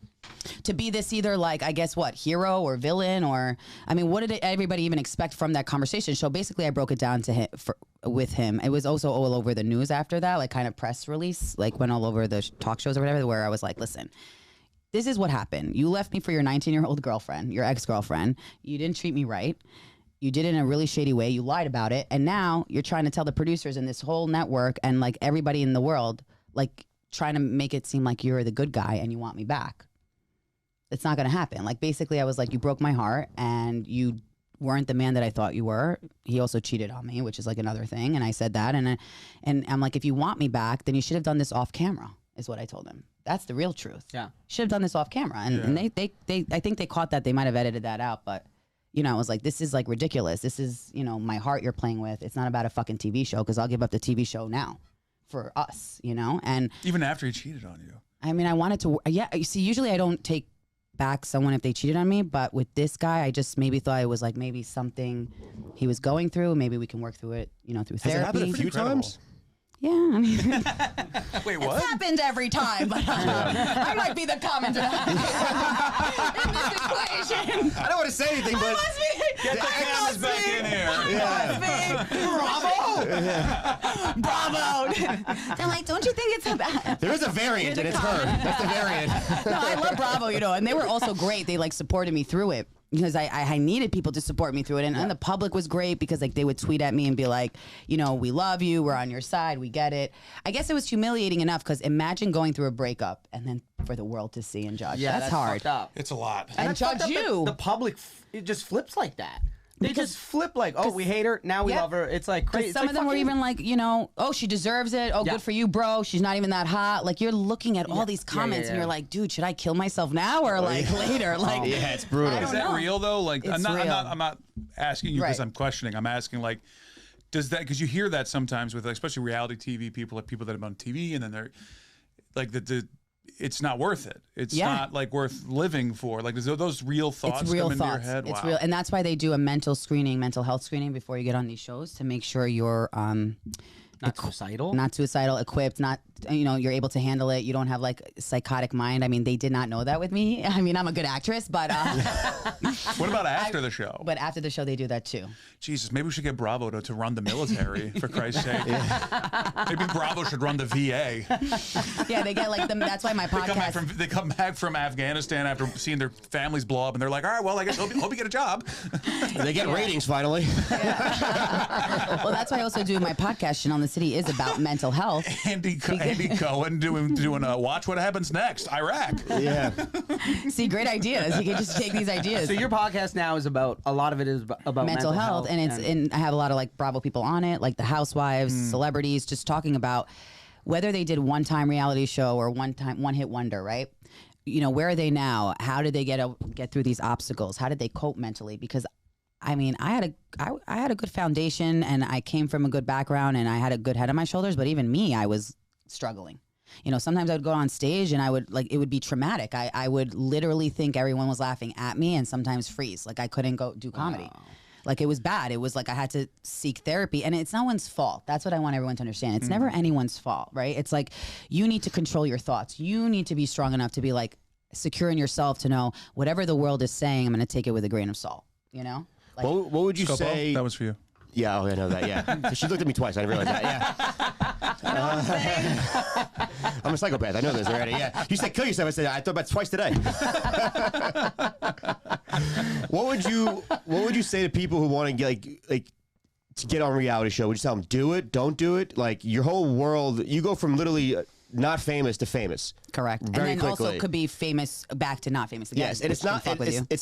To be this either I guess what, hero or villain, or I mean, what did everybody even expect from that conversation? So basically, I broke it down to him with him. It was also all over the news after that, kind of press release, went all over the talk shows or whatever, where I was like, listen, this is what happened. You left me for your 19-year-old girlfriend, your ex-girlfriend. You didn't treat me right. You did it in a really shady way. You lied about it. And now you're trying to tell the producers in this whole network and everybody in the world, trying to make it seem like you're the good guy and you want me back. It's not going to happen. Basically, I was like, you broke my heart and you weren't the man that I thought you were. He also cheated on me, which is another thing. And I said that. And I'm like, if you want me back, then you should have done this off camera, is what I told him. That's the real truth. Yeah. Should have done this off camera. And they I think they caught that. They might have edited that out, but I was like, this is ridiculous. This is, my heart you're playing with. It's not about a fucking TV show, because I'll give up the TV show now for us, and Even after he cheated on you. I mean, I wanted to, yeah. You see, usually I don't take back someone if they cheated on me, but with this guy, I just maybe thought it was maybe something he was going through. Maybe we can work through it, through therapy. Has it happened a few times? Yeah, I mean, Wait, what? it's happened every time, but I might be the commenter in this equation. I don't want to say anything, but Get the cameras back in here. Bravo. They're like, don't you think it's about? there is a variant, and it's her. That's the variant. No, I love Bravo, and they were also great. They supported me through it, because I needed people to support me through it, and the public was great, because they would tweet at me and be like, we love you, we're on your side, we get it. I guess it was humiliating enough, because imagine going through a breakup and then for the world to see and judge. Yeah, that's hard. fucked up. It's a lot. And that's judge fucked up you. that the public, it just flips like that. They just flip we hate her, now we Yep. love her. It's crazy. Some of them were even oh, she deserves it. Oh, Yeah. good for you, bro. She's not even that hot. You're looking at all these comments and you're like, dude, should I kill myself now or later? Yeah, it's brutal. Is that know. real though? I'm It's not. real. I'm not asking you because Right. I'm questioning. I'm asking does that, because you hear that sometimes with especially reality TV people, people that have been on TV, and then they're it's not worth it. It's not worth living for. Does those real thoughts It's real come thoughts. into your head? It's Wow. real, and that's why they do a mental health screening before you get on these shows, to make sure you're not suicidal. not suicidal, equipped, not you're able to handle it. You don't have psychotic mind. I mean, they did not know that with me. I mean, I'm a good actress, but What about after the show? but after the show they do that too. Jesus, maybe we should get Bravo to run the military, for Christ's sake. Maybe Bravo should run the VA. Yeah, they get that's why my podcast. They come back from Afghanistan after seeing their families blow up, and they're like, all right, well, I guess hope you get a job. They get ratings finally. Well, that's why I also do my podcast. Chanel in the City is about mental health. Andy Cohen doing a Watch What Happens Next, Iraq. Yeah. See, great ideas. You can just take these ideas. So your podcast now is about, a lot of it is about mental health, and I have a lot of Bravo people on it, the housewives, celebrities, just talking about whether they did one-time reality show or one-hit wonder, right? Where are they now? How did they get through these obstacles? How did they cope mentally? Because I mean, I had a good foundation, and I came from a good background, and I had a good head on my shoulders. But even me, I was struggling. You know, sometimes I would go on stage and I would it would be traumatic. I would literally think everyone was laughing at me and sometimes freeze. Like I couldn't go do comedy. Wow. Like it was bad. It was like I had to seek therapy, and it's no one's fault. That's what I want everyone to understand. It's never anyone's fault, right? It's like you need to control your thoughts. You need to be strong enough to be like secure in yourself to know whatever the world is saying, I'm going to take it with a grain of salt, you know? Like, what would you Scopo, say? That was for you. Yeah, I know that. Yeah, she looked at me twice. I didn't realize that. Yeah, I'm a psychopath. I know this already. Yeah, you said kill yourself. I said I thought about it twice today. What would you say to people who want to get like to get on a reality show? Would you tell them do it, don't do it? Like your whole world, you go from literally not famous to famous. Correct. Very and then quickly. also could be famous back to not famous again. Yes, and it's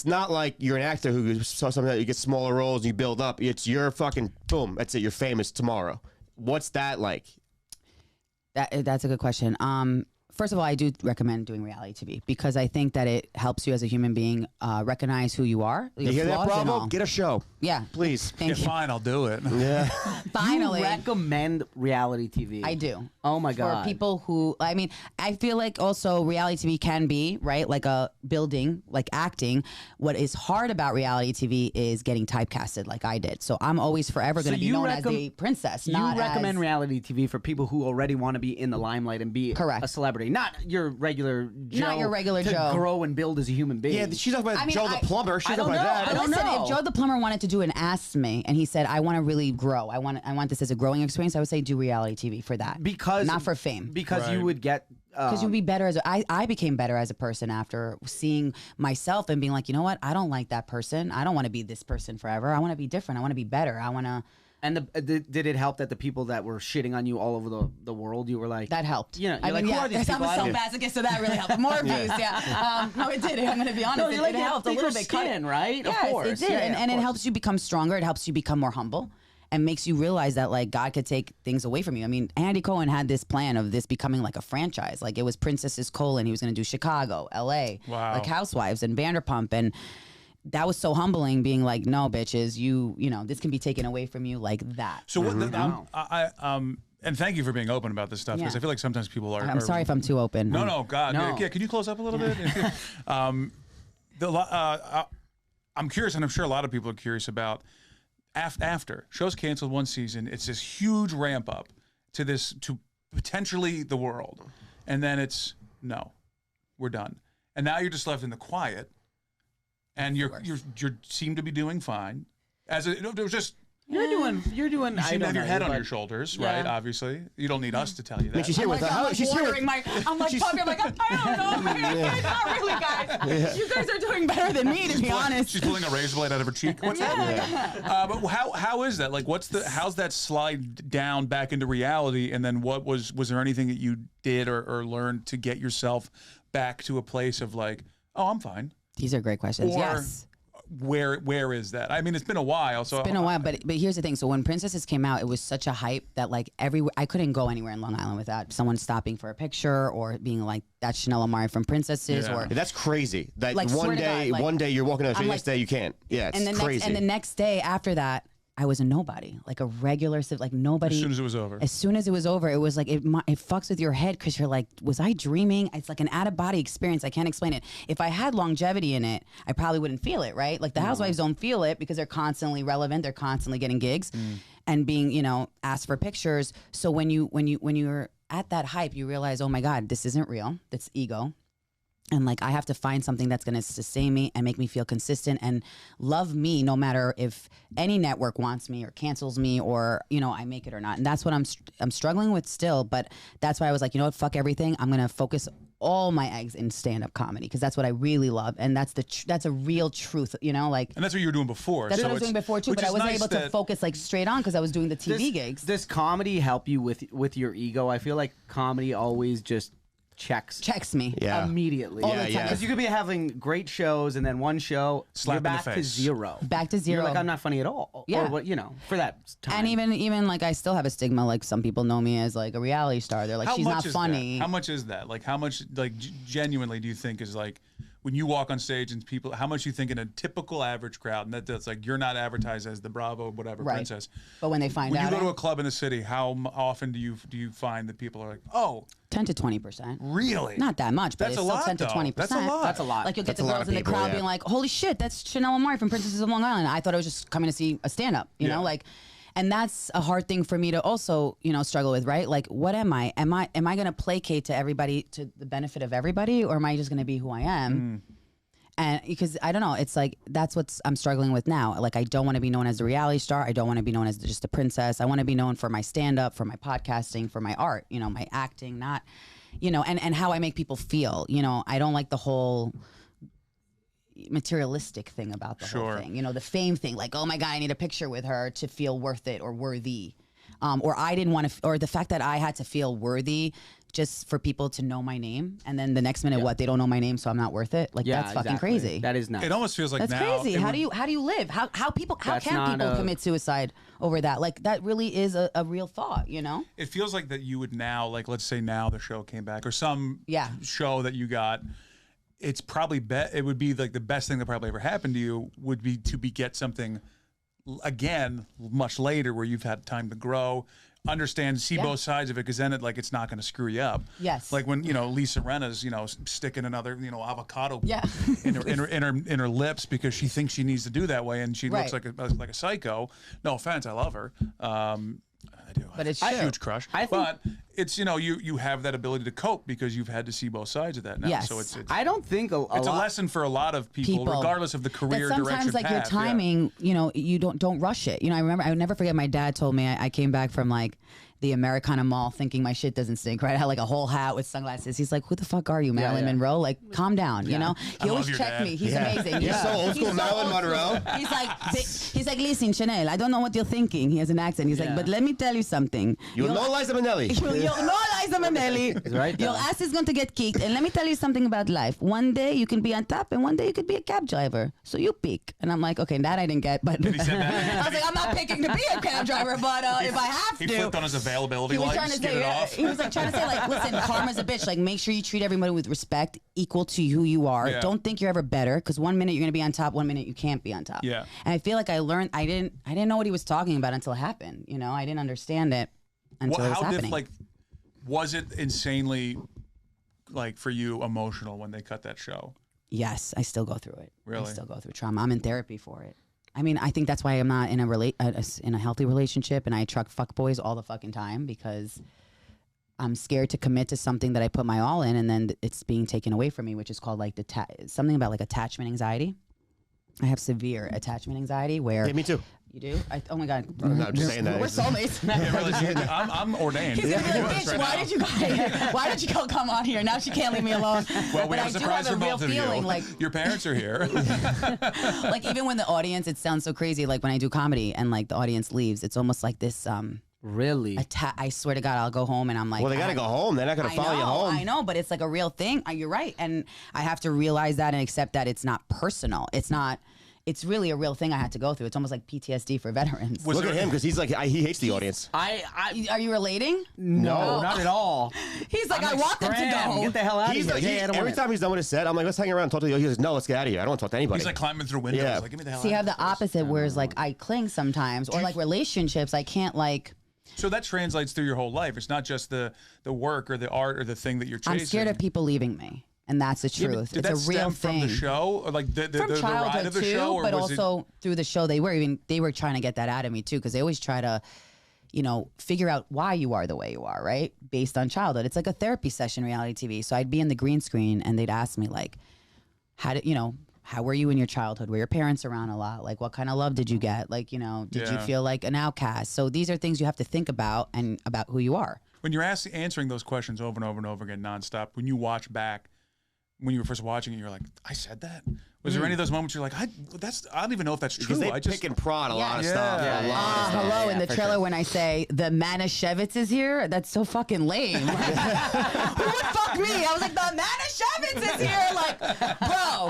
not like you're an actor who saw something that you get smaller roles and you build up. It's your fucking boom. That's it. You're famous tomorrow. What's that like? That's a good question. First of all, I do recommend doing reality TV because I think that it helps you as a human being recognize who you are. You hear that, Bravo? Get a show. Yeah. Please. Thank you. Fine, I'll do it. Yeah. Finally. You recommend reality TV? I do. Oh my God. For people who, I mean, I feel like also reality TV can be, right, like a building, like acting. What is hard about reality TV is getting typecasted like I did. So I'm always forever going to be known as the princess. You recommend reality TV for people who already want to be in the limelight and be a celebrity. Not your regular Joe. Not your regular to Joe. Grow and build as a human being. Yeah, she's talking about Joe the plumber. She's talking about that. I don't Listen, know. if Joe the plumber wanted to do and asked me, and he said, "I want to really grow. I want this as a growing experience," I would say do reality TV for that. Because not for fame. Because you would get. Because you'd be better as I became better as a person after seeing myself and being like, you know what? I don't like that person. I don't want to be this person forever. I want to be different. I want to be better. I want to. And did it help that the people that were shitting on you all over the world, you were like... That helped. You know, I mean, like, who are these people? I'm a masochist, so that really helped. More views, yeah. No, it did. I'm going to be honest. No, it helped a little bit. Skin, right? Yes, of course. it did. And it helps you become stronger. It helps you become more humble. And makes you realize that like God could take things away from you. I mean, Andy Cohen had this plan of this becoming like a franchise. Like it was Princesses Colon. He was going to do Chicago, LA, like Housewives and Vanderpump. And that was so humbling being like, no, bitches, you know, this can be taken away from you like that. So and thank you for being open about this stuff because I feel like sometimes people are. I'm sorry if I'm too open. No, God. No. Yeah, can you close up a little bit? I'm curious, and I'm sure a lot of people are curious about after shows canceled one season, it's this huge ramp up to potentially the world, and then it's no, we're done, and now you're just left in the quiet, and you seem to be doing fine. It was just. You're doing. You seem to have your head on your shoulders, right? Obviously, you don't need us to tell you that. She's here with I'm like, I don't know. Not really, guys. Yeah. You guys are doing better than me, to be honest. She's pulling a razor blade out of her cheek. What's that? But how is that? Like, how's that slide down back into reality? And then was there anything that you did or learned to get yourself back to a place of like, oh, I'm fine? These are great questions. Yes. Where is that? I mean, it's been a while. So it's been a while, but here's the thing. So when Princesses came out, it was such a hype that like I couldn't go anywhere in Long Island without someone stopping for a picture or being like, that's Chanel Omari from Princesses. Yeah. Or that's crazy. That like, one day you're walking down the street, next day you can't. Yeah, it's crazy. And the next day after that, I was a nobody, like a regular, like nobody. As soon as it was over. As soon as it was over, it was like, it fucks with your head because you're like, was I dreaming? It's like an out-of-body experience. I can't explain it. If I had longevity in it, I probably wouldn't feel it, right? Like the housewives don't feel it because they're constantly relevant. They're constantly getting gigs and being, you know, asked for pictures. So when you're at that hype, you realize, oh my God, this isn't real. That's ego. And like, I have to find something that's going to sustain me and make me feel consistent and love me no matter if any network wants me or cancels me or, you know, I make it or not. And that's what I'm struggling with still. But that's why I was like, you know what, fuck everything. I'm going to focus all my eggs in stand-up comedy because that's what I really love. And that's that's a real truth, you know, like. And that's what you were doing before. That's what I was doing before too, but I wasn't able to focus like straight on because I was doing the TV gigs. Does comedy help you with your ego? I feel like comedy always just checks me immediately. All the time. Because you could be having great shows and then one show you're back to zero. Back to zero. You're like, I'm not funny at all. Yeah. Or what, you know, for that time. And even like I still have a stigma. Like some people know me as like a reality star. They're like, she's not funny. How much is that? Like how much like genuinely do you think is like when you walk on stage and people, how much you think in a typical average crowd, and that's like you're not advertised as the Bravo whatever princess. But when they find when out, you go to a club in the city, how often do you find that people are like, oh, 10 to 20%. really? Not that much, but That's it's a still lot, 10 to though. 20%. That's a lot. That's a lot. Like you'll get That's a the lot girls of in the people, crowd yeah. being like, "Holy shit, that's Chanel Omari from Princesses of Long Island." I thought I was just coming to see a stand-up, you know, like. And that's a hard thing for me to also, you know, struggle with, right? Like, what am I? Am I going to placate to everybody to the benefit of everybody, or am I just going to be who I am? And because I don't know, it's like that's what I'm struggling with now. Like, I don't want to be known as a reality star. I don't want to be known as just a princess. I want to be known for my stand-up, for my podcasting, for my art, you know, my acting, not, you know, and how I make people feel. You know, I don't like the whole materialistic thing about the whole thing, you know, the fame thing, like, oh my God, I need a picture with her to feel worth it or worthy, or I didn't want to, or the fact that I had to feel worthy just for people to know my name, and then the next minute, what, they don't know my name, so I'm not worth it. Like, that's fucking crazy. That is nuts. It almost feels like That's now. crazy. How do you live? How can people commit suicide over that? Like, that really is a real thought, you know? It feels like that you would now, like, let's say now the show came back or some show that you got. It's probably it would be like the best thing that probably ever happened to you would be to get something again much later where you've had time to grow, understand, see both sides of it, because then it's not going to screw you up. Yes. Like when Lisa Rinna's sticking another avocado in her lips because she thinks she needs to do that way, and she looks like a psycho. No offense, I love her. I do. But it's a true. huge crush. But it's you have that ability to cope because you've had to see both sides of that now. Yes. So it's I don't think it's a lesson for a lot of people, regardless of the career that direction. sometimes, like, your timing, you know, you don't rush it. You know, I would never forget my dad told me I came back from like the Americana Mall thinking my shit doesn't stink, right? I had like a whole hat with sunglasses. He's like, who the fuck are you, Marilyn Monroe? Like, calm down, you know? He always checked me. He's amazing. He's so old school, Marilyn Monroe. He's like, listen, Chanel, I don't know what you're thinking. He has an accent. He's like, but let me tell you something. You know Liza Minnelli. You know Liza Minnelli. Right. Your ass is going to get kicked. And let me tell you something about life. One day you can be on top, and one day you could be a cab driver. So you pick. And I'm like, okay, that I didn't get, but he said that? I was like, I'm not picking to be a cab driver, but if I have to. He flipped on his availability lights. He was like trying to say, like, listen, karma's a bitch. Like, make sure you treat everybody with respect, equal to who you are. Yeah. Don't think you're ever better, because one minute you're gonna be on top, one minute you can't be on top. Yeah. And I feel like I learned. I didn't know what he was talking about until it happened. You know, I didn't understand it until it was happening. Was it insanely, like, for you, emotional when they cut that show? Yes, I still go through it. Really? I still go through trauma. I'm in therapy for it. I mean, I think that's why I'm not in a healthy relationship, and I truck fuckboys all the fucking time, because I'm scared to commit to something that I put my all in, and then it's being taken away from me, which is called like something about like attachment anxiety. I have severe attachment anxiety where. Yeah, me too. You do? Oh my God. I'm just saying that. We're soulmates. I'm ordained. He's gonna be like, bitch, why did you come on here? Now she can't leave me alone. Well, we but have a surprise for both of you. Like, your parents are here. like, even when the audience, it sounds so crazy. Like when I do comedy and like the audience leaves, it's almost like this. Really? I swear to God, I'll go home and I'm like, Well, they gotta go home. They're not gonna follow you home. I know, but it's like a real thing. You're right, and I have to realize that and accept that it's not personal. It's not. It's really a real thing I had to go through. It's almost like PTSD for veterans. Look at him, because he's like he hates the audience. Are you relating? No, not at all. He's like, I want them to go. Get the hell out of here. Like, every time he's done with his set, I'm like, let's hang around and talk to you. He goes, no, let's get out of here. I don't want to talk to anybody. He's like climbing through windows. Yeah. Like, give me the hell out. See, I have of the opposite, whereas like I cling sometimes, or like relationships, I can't like. So that translates through your whole life. It's not just the work or the art or the thing that you're chasing. I'm scared of people leaving me. And that's the truth. Did it's that a real stem thing. from the show, or like the ride of the too, show, or but was also through the show. They were trying to get that out of me too, because they always try to, figure out why you are the way you are, right? Based on childhood. It's like a therapy session, reality TV. So I'd be in the green screen, and they'd ask me like, how were you in your childhood? Were your parents around a lot? Like, what kind of love did you get? Like, did you feel like an outcast? So these are things you have to think about, and about who you are. When you're answering those questions over and over and over again nonstop, when you watch back, when you were first watching it, you're like, I said that? Was there any of those moments you're like, I don't even know if that's true. Because they pick and prod a lot of stuff. Yeah. A lot of stuff. Hello, in the trailer when I say the Manischewitz is here, that's so fucking lame. Who would fuck me? I was like, the Manischewitz is here. Like, bro.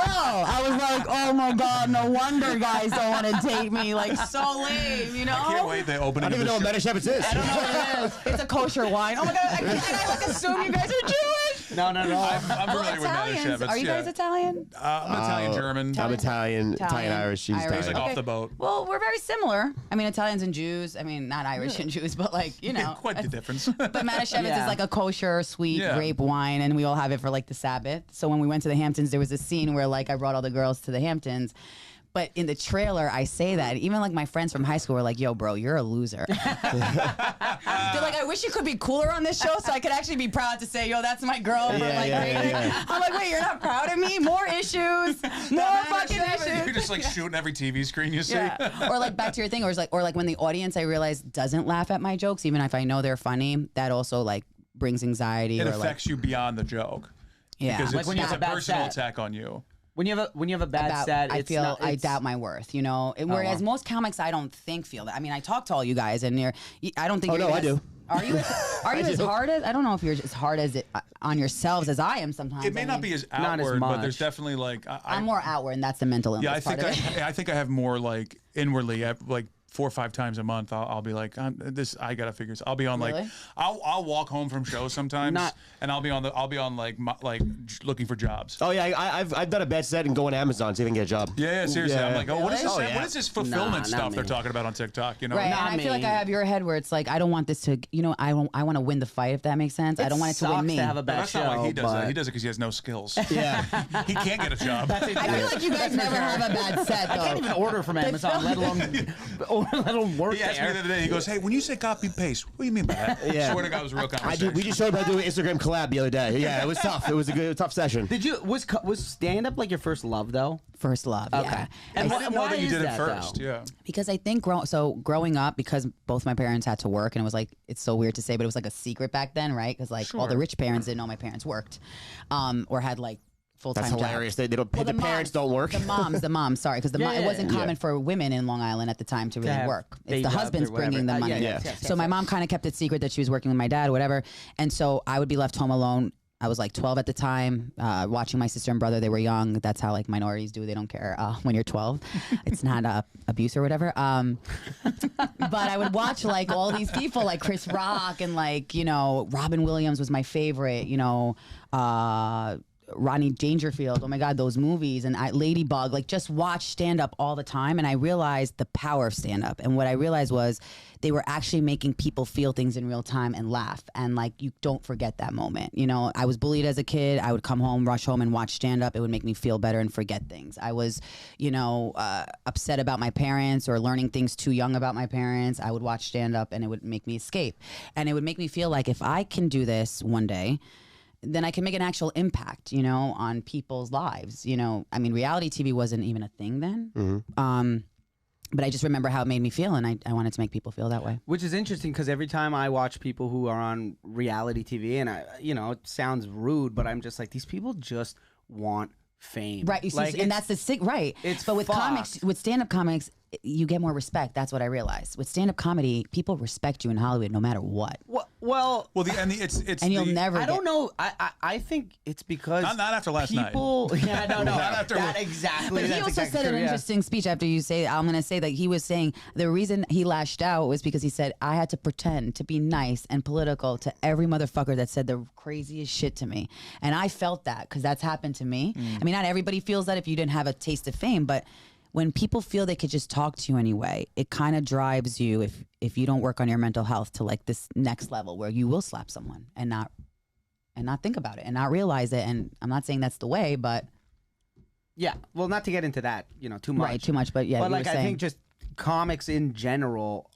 I was like, oh my God, no wonder guys don't want to date me. Like, so lame, I can't wait. They open. I don't even know what Manischewitz is. I don't know what it is. It's a kosher wine. Oh my God, I like assume you guys are Jewish. No. I'm familiar with Manischewitz. Are you guys Italian? I'm Italian, German. I'm Italian, Irish. She's Irish. Italian. Like off the boat. Well, we're very similar. I mean, Italians and Jews. I mean, not Irish and Jews, but like, you know. Quite the difference. But Manischewitz is like a kosher, sweet grape wine, and we all have it for like the Sabbath. So when we went to the Hamptons, there was a scene where like I brought all the girls to the Hamptons. But in the trailer, I say that. Even like my friends from high school were like, yo, bro, you're a loser. They're like, I wish you could be cooler on this show so I could actually be proud to say, yo, that's my girl. I'm like, wait, you're not proud of me? More issues. More fucking issues. You're just like shooting every TV screen you see. Yeah. Or like back to your thing, or like when the audience I realize doesn't laugh at my jokes, even if I know they're funny, that also like brings anxiety. It or affects you beyond the joke. Yeah. Because Like when you it's have a a bad personal set. attack on you. When you have a bad set, I it's feel not, I doubt my worth, you know. Whereas most comics, I don't think feel that. I mean, I talk to all you guys, and I don't think. Oh, you're no, I as- do. Are you? Are you as hard as? I don't know if you're as hard as it on yourselves as I am sometimes. It may not be as outward, not as but there's much. definitely like I'm more outward, and that's the mental illness. Yeah, I think I have more like inwardly, like 4 or 5 times a month. I'll be like, this. I gotta figure this. I'll be on like, Really? I'll walk home from shows sometimes, and I'll be on like looking for jobs. Oh yeah, I've done a bad set and go on Amazon see if I can get a job. Yeah, seriously. Yeah. I'm like, what is this? Oh, yeah. What is this fulfillment not stuff they're me. talking about on TikTok? You know, Right, Not and I feel like me. I have your head where it's like I don't want this to, you know, I want to win the fight if that makes sense. I don't want it to win me. To have a But bad that's show, not why he does but that. He does it because he has no skills. Yeah. He can't get a job. I feel like you guys never have a bad set I though. can't even order from Amazon, let alone work He asked me the there. other day. He goes, "Hey, when you say copy paste, what do you mean by that?" Yeah. I swear to God, it was a real conversation. We just showed up doing an Instagram collab the other day. Yeah, it was tough. It was a tough session. Was stand up like your first love though? First love, yeah. And I didn't know why that you is did it that, first. though? Yeah. Because I think growing up, because both my parents had to work, and it was like, it's so weird to say, but it was like a secret back then, right? Because like all the rich parents didn't know my parents worked, or had like full-time That's hilarious. jobs. They don't. Well, the parents don't work. The moms, sorry, because it wasn't Yeah. common for women in Long Island at the time to really have work. day It's the jobs husbands or whatever. bringing the money. yeah. So my mom kind of kept it secret that she was working with my dad, or whatever. And so I would be left home alone. I was like 12 at the time, watching my sister and brother. They were young. That's how like minorities do. They don't care when you're 12. It's not abuse or whatever. But I would watch like all these people, like Chris Rock and like, you know, Robin Williams was my favorite, you know, Rodney Dangerfield. Oh my God, those movies. And Ladybug, like just watch stand up all the time. And I realized the power of stand up. And what I realized was they were actually making people feel things in real time and laugh. And like, you don't forget that moment. You know, I was bullied as a kid. I would come home, rush home and watch stand up. It would make me feel better and forget things. I was, you know, upset about my parents or learning things too young about my parents. I would watch stand up and it would make me escape. And it would make me feel like if I can do this one day, then I can make an actual impact, you know, on people's lives. You know, I mean, reality TV wasn't even a thing then. Mm-hmm. But I just remember how it made me feel, and I wanted to make people feel that way. Which is interesting because every time I watch people who are on reality TV, and it sounds rude, but I'm just like, these people just want fame, Right, you see, Like, and that's the sick, right. But with comics, with stand-up comics, you get more respect. That's what I realized. With stand-up comedy, people respect you in Hollywood no matter what. Well, it's and you'll never. I don't know. I think it's because Not after last night. people. Yeah, no. Not after- that exactly. But he that's also exactly said true, an yeah. interesting speech after you say, I'm going to say that he was saying the reason he lashed out was because he said, I had to pretend to be nice and political to every motherfucker that said the craziest shit to me. And I felt that because that's happened to me. I mean, not everybody feels that if you didn't have a taste of fame, but when people feel they could just talk to you anyway, it kind of drives you if you don't work on your mental health to like this next level where you will slap someone and not think about it and not realize it. And I'm not saying that's the way, but Yeah, well, not to get into that, too much. right, too much. But yeah, But you were like, I saying. think just comics in general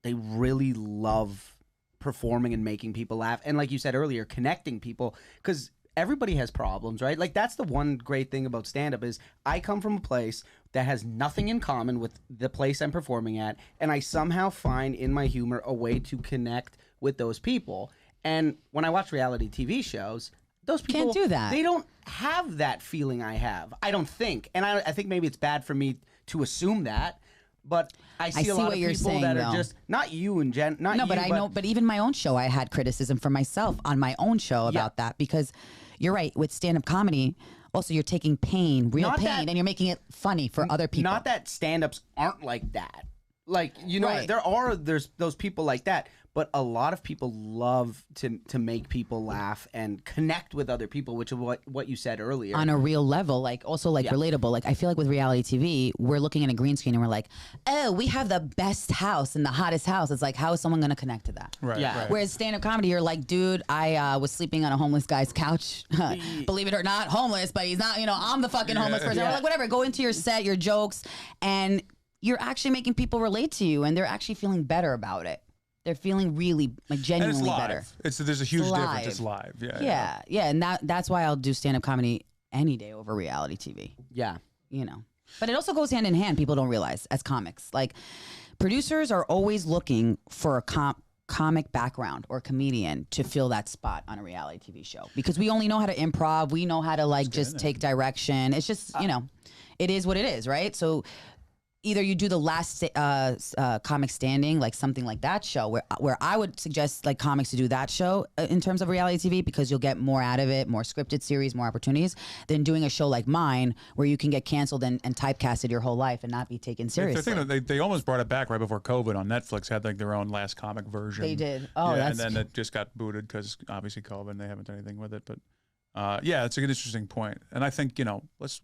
they really love performing and making people laugh, and like you said earlier, connecting people because everybody has problems, right? Like that's the one great thing about stand-up is I come from a place that has nothing in common with the place I'm performing at, and I somehow find in my humor a way to connect with those people. And when I watch reality TV shows, those people Can't do that. They don't have that feeling I have. I don't think, and I think maybe it's bad for me to assume that. But I see a lot what of you're people saying, that are though. just not you and Jen. Not No, you, but I know. But even my own show, I had criticism for myself on my own show about that because you're right with stand-up comedy. Also, you're taking pain, real Not pain, that- and you're making it funny for other people. Not that stand-ups aren't like that. Like, you know, Right. there's those people like that, but a lot of people love to make people laugh and connect with other people, which is what you said earlier. On a real level, like also like relatable. Like I feel like with reality TV, we're looking at a green screen and we're like, oh, we have the best house and the hottest house. It's like, how is someone going to connect to that? Right. Yeah. Right. Whereas stand-up comedy, you're like, dude, I was sleeping on a homeless guy's couch. Believe it or not, homeless, but he's not, you know, I'm the fucking homeless person. Or like whatever, go into your set, your jokes, and you're actually making people relate to you, and they're actually feeling better about it. They're feeling really, like, genuinely and it's live. better. There's a huge difference. live. It's live. Yeah, and that's why I'll do stand-up comedy any day over reality TV. Yeah. You know, but it also goes hand in hand. People don't realize as comics, like producers are always looking for a comic background or comedian to fill that spot on a reality TV show, because we only know how to improv. We know how to like just take direction. It's just, you know, it is what it is, right? So either you do the last comic standing, like something like that show, where I would suggest like comics to do that show in terms of reality TV, because you'll get more out of it, more scripted series, more opportunities, than doing a show like mine where you can get canceled and typecasted your whole life and not be taken seriously. They almost brought it back right before COVID on Netflix, had like their own last comic version. They did. Oh, and then it just got booted because obviously COVID, and they haven't done anything with it. But yeah, it's an interesting point. And I think, you know, let's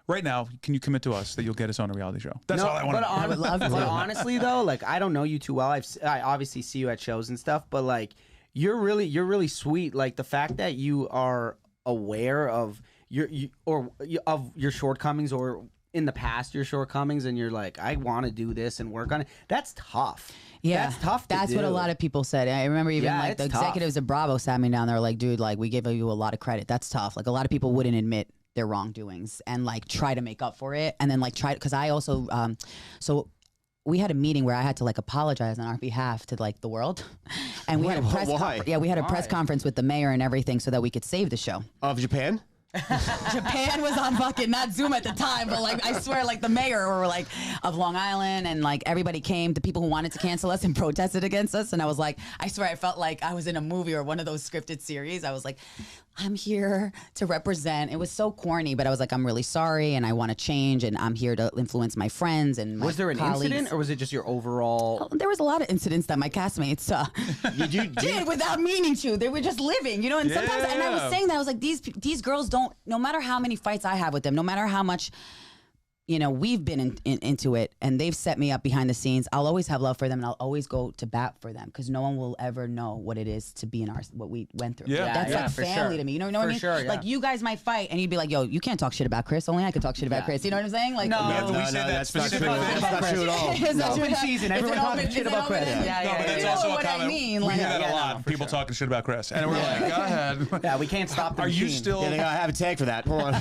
right now, can you commit to us that you'll get us on a reality show? That's all I want to know. I would love to. But honestly, though, like, I don't know you too well. I obviously see you at shows and stuff, but like, you're really sweet. Like, the fact that you are aware of of your shortcomings, or in the past your shortcomings, and you're like, I want to do this and work on it. That's tough. Yeah, that's tough. That's what a lot of people said. I remember even like the executives of Bravo sat me down. They were like, "Dude, like we gave you a lot of credit. That's tough." Like a lot of people wouldn't admit their wrongdoings and like try to make up for it, and then like try, because I also so we had a meeting where I had to like apologize on our behalf to like the world, and we had a press we had a press conference with the mayor and everything so that we could save the show. Of Japan? Japan was on fucking not Zoom at the time, but like I swear, like the mayor or like of Long Island, and like everybody came, the people who wanted to cancel us and protested against us, and I was like, I swear I felt like I was in a movie or one of those scripted series. I was like, I'm here to represent. It was so corny, but I was like, I'm really sorry, and I want to change, and I'm here to influence my friends and my Was there an colleagues. incident, or was it just your overall? There was a lot of incidents that my castmates did without meaning to. They were just living, you know. And sometimes, and I was saying that, I was like, these girls don't. No matter how many fights I have with them, no matter how much, you know, we've been into it, and they've set me up behind the scenes, I'll always have love for them, and I'll always go to bat for them, because no one will ever know what it is to be in what we went through. Yeah. That's like for family sure. to me. You know what I mean? Sure, yeah. Like, you guys might fight, and you'd be like, yo, you can't talk shit about Chris. Only I could talk shit about Chris. You know what I'm saying? Like, No, we say that that's not true. specifically. That's not true at all. It's not Open true. season, It's everyone an talking open- shit it's an about Chris. open- Yeah, No, but that's you also know a what I comment. mean, We like- hear that Yeah, a lot. People talking shit about Chris, and we're like, go ahead. Yeah, we can't stop the Are you machine. still? Yeah, they gotta have a tag for that. Hold on.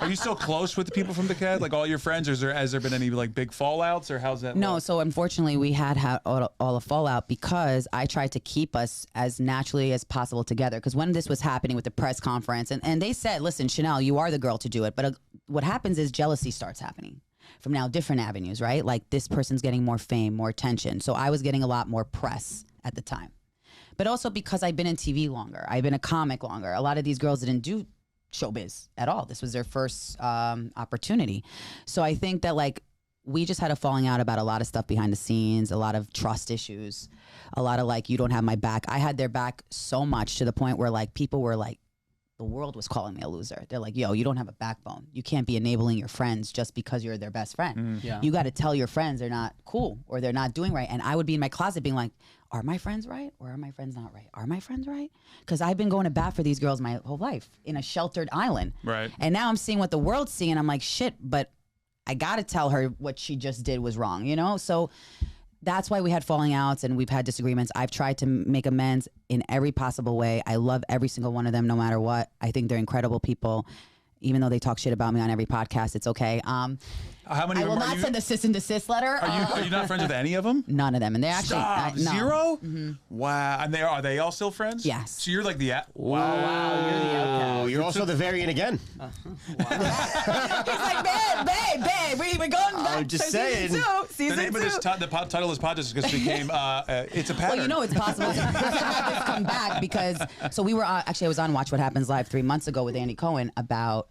Are you still close with the people from the CAD? Like all your friends? Or has there been any like big fallouts, or how's that? No, look? so unfortunately we had all a fallout, because I tried to keep us as naturally as possible together. Because when this was happening with the press conference, and they said, listen, Chanel, you are the girl to do it. But what happens is jealousy starts happening from now different avenues, right? Like this person's getting more fame, more attention. So I was getting a lot more press at the time. But also because I've been in TV longer, I've been a comic longer. A lot of these girls didn't do showbiz at all. This was their first opportunity. So I think that like we just had a falling out about a lot of stuff behind the scenes, a lot of trust issues, a lot of like, you don't have my back. I had their back so much to the point where like people were like, the world was calling me a loser. They're like, yo, you don't have a backbone. You can't be enabling your friends just because you're their best friend. Yeah. You got to tell your friends they're not cool or they're not doing right. And I would be in my closet being like, are my friends right or are my friends not right? Are my friends right? Because I've been going to bat for these girls my whole life in a sheltered island. Right. And now I'm seeing what the world's seeing. I'm like, shit, but I got to tell her what she just did was wrong, you know? So that's why we had falling outs and we've had disagreements. I've tried to make amends in every possible way. I love every single one of them, no matter what. I think they're incredible people. Even though they talk shit about me on every podcast, it's okay. How many? I will are not you, send a cease and desist letter. Are you not friends with any of them? None of them, and they actually Stop. no. Zero? Wow. And are they all still friends? Yes. So you're like the Wow, you're the outcast. Oh, you're also the variant again. He's like, babe, we're going back. I'm just to saying. Season 2. The Season name of 2. this the title of this podcast is because it became it's a pattern. Well, you know it's possible to have this come back because so we were actually I was on Watch What Happens Live 3 months ago with Andy Cohen about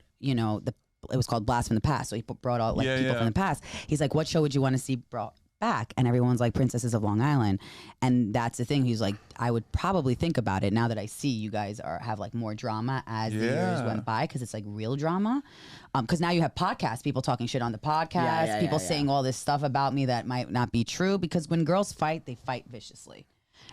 it was called Blast from the Past. So he brought out people from the past. He's like, what show would you want to see brought back, and everyone's like Princesses of Long Island, and that's the thing. He's like, I would probably think about it now that I see you guys have like more drama as the years went by, because it's like real drama. Because now you have podcasts, people talking shit on the podcast, people saying all this stuff about me that might not be true. Because when girls fight, they fight viciously.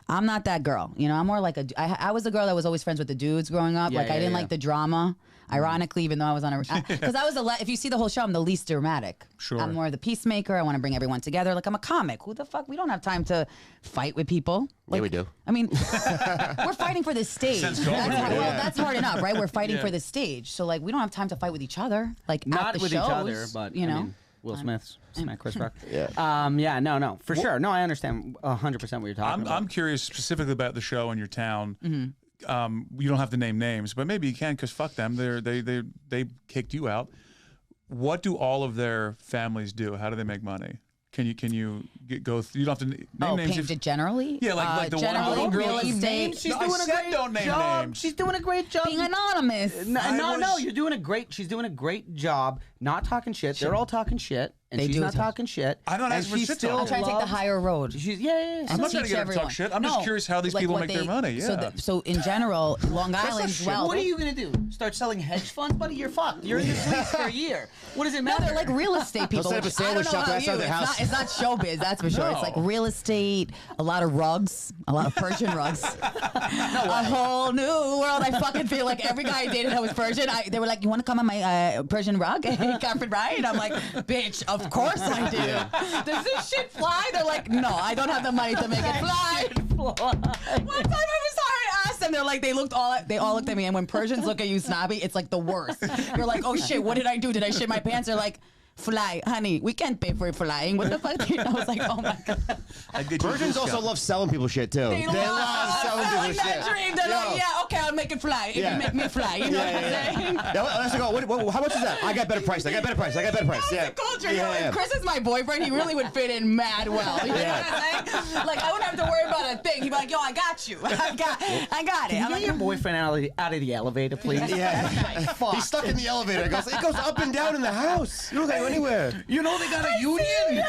I'm not that girl, you know. I'm more like I was the girl that was always friends with the dudes growing up. I didn't like the drama. Ironically, even though I was on because I was if you see the whole show, I'm the least dramatic. Sure. I'm more the peacemaker. I want to bring everyone together. Like, I'm a comic. Who the fuck? We don't have time to fight with people. Like, yeah, we do. I mean, we're fighting for the stage. That's hard enough, right? We're fighting for the stage. So like, we don't have time to fight with each other. Like, not at the with shows, each other, but you know. I mean, Will Smith, smack Chris Rock. Yeah. No, for sure. No, I understand 100% what you're talking about. I'm curious specifically about the show in your town. You don't have to name names, but maybe you can, because fuck them. They kicked you out. What do all of their families do? How do they make money? Can you go? You don't have to name names. Paved generally? Yeah, like the generally, one girl. real estate. She's No, doing I a said great don't name job. names. She's doing a great job. Being anonymous. No, you're doing a great. She's doing a great job. Not talking shit. They're all talking shit, and They she's do not talk. talking shit. I'm not and asking for she's shit still talking. I'm trying to take the loves- higher road. She's I'm not trying to get her to everyone. talk shit. I'm just curious how these people what make their money. Yeah. So in general, Long Island's shit. wealth. What are you gonna do? Start selling hedge funds, buddy? You're fucked. You're in this lease for a year. What does it No, matter? they're like real estate people. set up a which I don't sandwich know shop about outside you. their house. It's not showbiz, that's for sure. It's like real estate, a lot of rugs, a lot of Persian rugs. A whole new world. I fucking feel like every guy I dated that was Persian, they were like, you want to come on my Persian rug? Carpet ride? I'm like, bitch, of course I do. Does this shit fly? They're like, no, I don't have the money to make it fly. One time I was sorry, I asked them, they all looked at me, and when Persians look at you snobby, it's like the worst. You're like, oh shit, what did I do? Did I shit my pants? They're like, fly, honey, we can't pay for flying. What the fuck? I was like, oh my god. Persians also love selling people shit too. They love selling people that shit. dream. They're like, yeah, okay, I'll make it fly if you make me fly. You know what I'm saying? Let's go. How much is that? I got better price. Yeah. The culture. You know, if Chris is my boyfriend, he really would fit in mad well. You know what I'm saying? Like, I wouldn't have to worry about a thing. He'd be like, yo, I got you. I got it. Can you I'm get like, your boyfriend out of the elevator, please? Yeah. Fuck. He's stuck in the elevator. It goes up and down in the house. You don't go anywhere. You know they got a union.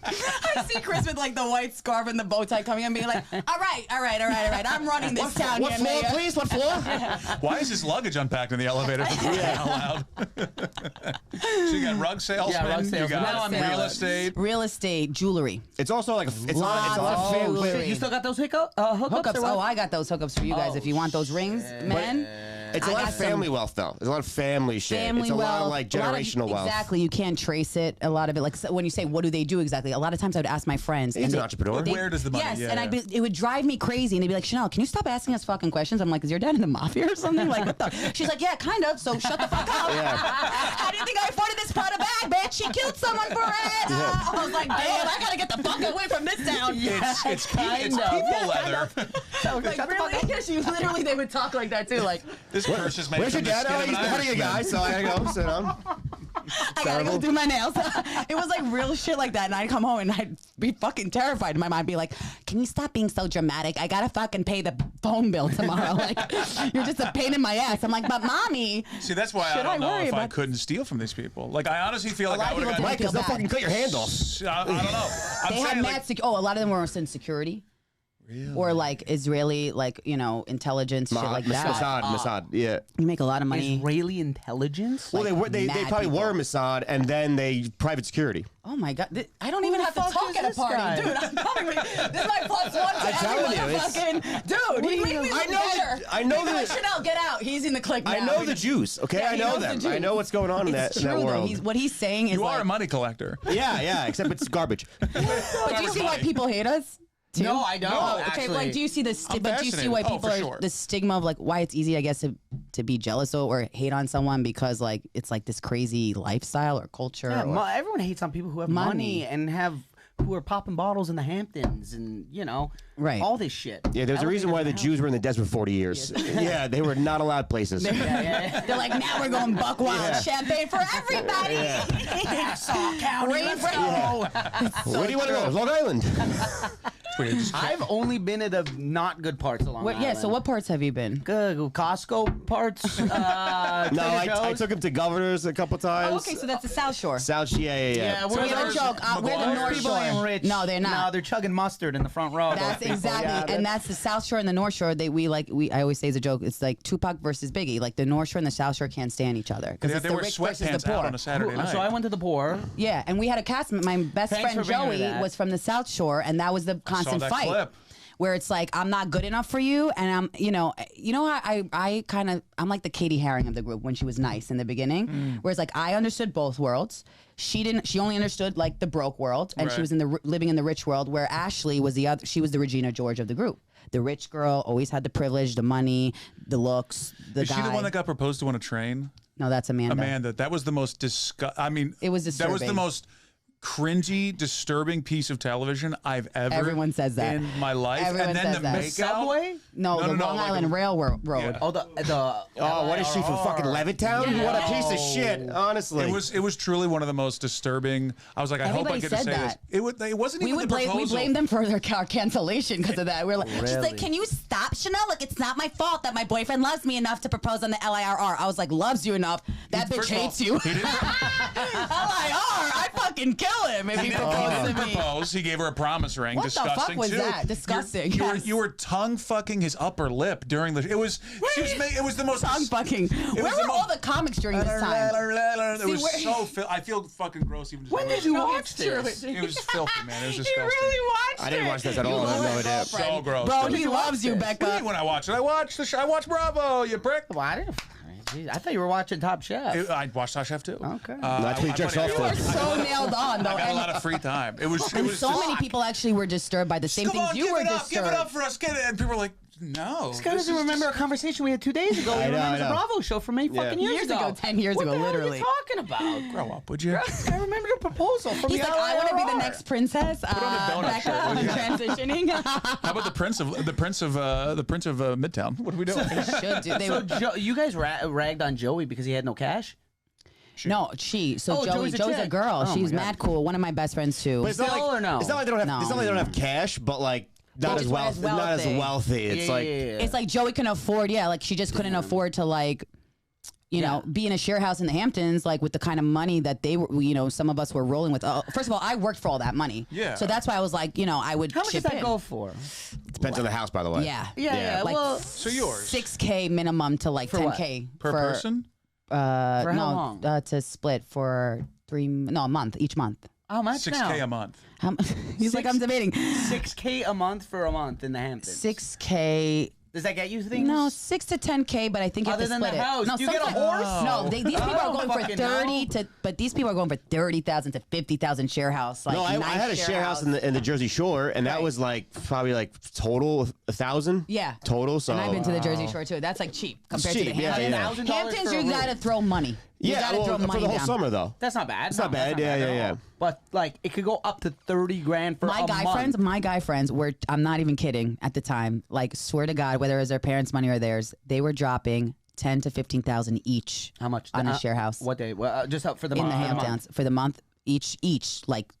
I see Chris with like the white scarf and the bow tie coming and being like, all right. I'm running this town. What here, floor, Mayor." please? What floor? Why is his luggage unpacked in the elevator? Out loud. So you got rug salesman. rug You salesman. got Now I'm real jealous. estate. Real estate, jewelry. It's also like it's a lot of Lots family. of You still got those hookups? Hookups. or what? Oh, I got those hookups for you guys. If you want those rings, man. It's a I lot got of family some wealth, though. There's a lot of family shit. Family it's a wealth, lot of like generational wealth. Exactly. You can't trace it. A lot of it, like so when you say, what do they do exactly? A lot of times I would ask my friends. He's an entrepreneur. Where does the money? Yes, Yeah, and yeah. it would drive me crazy. And they'd be like, Chanel, can you stop asking us fucking questions? I'm like, is your dad in the mafia or something? Like, what the? She's like, yeah, kind of. So shut the fuck up. How do you think I afforded this Prada bag, bitch? She killed someone for it. I was like, damn, I gotta get the fuck away from this town. It's people leather. Like, really? She literally, they would talk like that too. Like, This purse is made Where's from your the dad? skin Oh, of he's an the honey Irishman. guy, so I gotta go sit down. I gotta go do my nails. It was like real shit like that. And I'd come home and I'd be fucking terrified. My mom would be like, can you stop being so dramatic? I gotta fucking pay the phone bill tomorrow. Like, you're just a pain in my ass. I'm like, but mommy. See, that's why I Should don't I know worry if I about- couldn't steal from these people. Like, I honestly feel like lot I of would have people got. didn't Mike, feel they'll bad. fucking cut your hand off. I don't know. I'm They had saying, mad like, a lot of them were in security. Really? Or like Israeli, like, you know, intelligence, shit like that. Mossad, yeah. You make a lot of money. Israeli intelligence? Well, they mad probably people. were Mossad, and then they private security. Oh my god! I don't even the have to fuck talk is at a this party, guy? dude. I'm telling you, this is my plus one to I'm telling every you, it's- motherfucking dude. He made me look better. I know They'd be like, that- Chanel, get out. He's in the clique now. I know the Jews, okay? Yeah, I he know knows the them. Jews. I know what's going on in that It's true, though. world. What he's saying is you are like, a money collector. Yeah, except it's garbage. but do you see why people hate us? Too? No, I don't. Oh, okay, actually. like, do you see the but do you see why fascinated. Oh, people for are sure. the stigma of like why it's easy, I guess, to be jealous or hate on someone because like it's like this crazy lifestyle or culture. Yeah, or, everyone hates on people who have Money. money and who are popping bottles in the Hamptons and, you know, Right. all this shit. Yeah, there's a reason why the Jews were in the desert for 40 years. Yeah, they were not allowed places. They're like, now we're going buck wild, champagne for everybody. Nassau County, Rain let's for- go. Where do you want to go? Long Island. That's for you. Just I've only been at the not good parts along the Yeah, island. so what parts have you been? Costco parts. No, I took him to Governors a couple times. Oh, okay, so that's the South Shore. Yeah. We have a joke. We're the North People ain't Shore. rich. No, they're not. No, they're chugging mustard in the front row. That's those people. exactly, Yeah, and that's the South Shore and the North Shore. I always say as a joke, it's like Tupac versus Biggie. Like the North Shore and the South Shore can't stand each other because it's they the wear rich versus the sweatpants out poor. on a Saturday night. So I went to the poor. Yeah, and we had a cast. My best Thanks friend for bringing Joey that. was from the South Shore, and that was the constant that fight. clip. Where it's like I'm not good enough for you, and I'm like the Katie Haring of the group when she was nice in the beginning. Whereas like I understood both worlds, she didn't. She only understood like the broke world, and she was living in the rich world. Where Ashley was the other. She was the Regina George of the group. The rich girl always had the privilege, the money, the looks, the Is guy. she the one that got proposed to on a train? No, that's Amanda. Amanda, that was the most I mean, It was That was the disturbing. most cringy, disturbing piece of television I've ever. Everyone says that. in my life. Everyone and then says the that. makeout. Subway? No, the Long like Island Railroad. Yeah. Oh, the Oh, what is she from fucking Levittown? Yeah. What a piece of shit, honestly. It was truly one of the most disturbing. I was like, I hope I Everybody get to said say that. this. It wasn't even the proposal. We blamed them for their cancellation because of that. We're like, she's like, can you stop, Chanel? Like, it's not my fault that my boyfriend loves me enough to propose on the LIRR. I was like, loves you enough. That bitch First of all, hates you. He didn't. LIR, I'd fucking kill him if he proposed to me. Propose. He gave her a promise ring. What the fuck Disgusting was too. that? Disgusting. You were tongue fucking his upper lip during the. It was the most Tongue fucking. Where were all the comics during this time? It was so. I feel fucking gross even. When did you watch this? It was filthy, man. It was He disgusting. really watched it. I didn't watch this at all. I have no idea. So gross. Bro, Did he you loves you, What do you Becca. mean when I watched it? I watched Bravo, you prick. Well, I thought you were watching Top Chef. I watched Top Chef too. Okay. That's what he jerks off You are to. so nailed on, though. I got a And- lot of free time. It was. And so many people actually were disturbed by the same Come things on, you were disturbed. Give it up for us. Get it. And people were like, no. This guy doesn't remember a conversation we had 2 days ago. He I know, remembers I the know. Bravo show from 8 fucking years ago. 10 years what ago, the hell literally. are you talking about? Grow up, would you? I remember the proposal from He's the like, I want to be the LIRR. next princess. Becca, I'm transitioning. How about the prince of Midtown? What are we doing? Should do. They So would, you guys ragged on Joey because he had no cash? no, she. So Oh, Joey's a chick. girl. Oh, She's my God. mad cool. One of my best friends too. But it's not Still like, or no? It's not like they don't have. No. It's not like they don't have cash, but like not Just as not as wealthy. Not as wealthy. wealthy. It's like It's like Joey can afford. Yeah, like she just couldn't afford to like. You know, be in a share house in the Hamptons, like with the kind of money that they were, some of us were rolling with. First of all, I worked for all that money. Yeah. So that's why I was like, I would How much does chip that in. go for? depends on the house, by the way. Yeah. Yeah. Like well, So yours. $6K minimum to like For what? $10K per person? For how no, long? To split for a month, each month. how much now? $6K a month. He's like, I'm debating. $6K a month for a month in the Hamptons. 6K. Does that get you things? No, 6 to 10K, but I think you have Other to than split the it. house. No, Do you get a sometimes- horse? No, these people are going for fucking 30 hell. but these people are going for 30,000 to 50,000 share house. Like No, I nice had a share house in the Jersey Shore, and that Right. was like probably like total 1,000. Yeah. Total. So And I've been to the Jersey Shore too. That's like cheap compared to the cheap, yeah, Hamptons. yeah. $1,000 Hamptons, for a you room. gotta throw money. You yeah, gotta well, throw for money the whole down. summer though. That's not bad. It's not bad. Yeah, at yeah, all. yeah. But like, it could go up to 30 grand for My a month. guy friends were, I'm not even kidding at the time, like swear to God, whether it was their parents' money or theirs, they were dropping 10 to 15,000 each. How much on a share house? What day? Well, just up for the in month. the for the month. Hamptons for the month each, like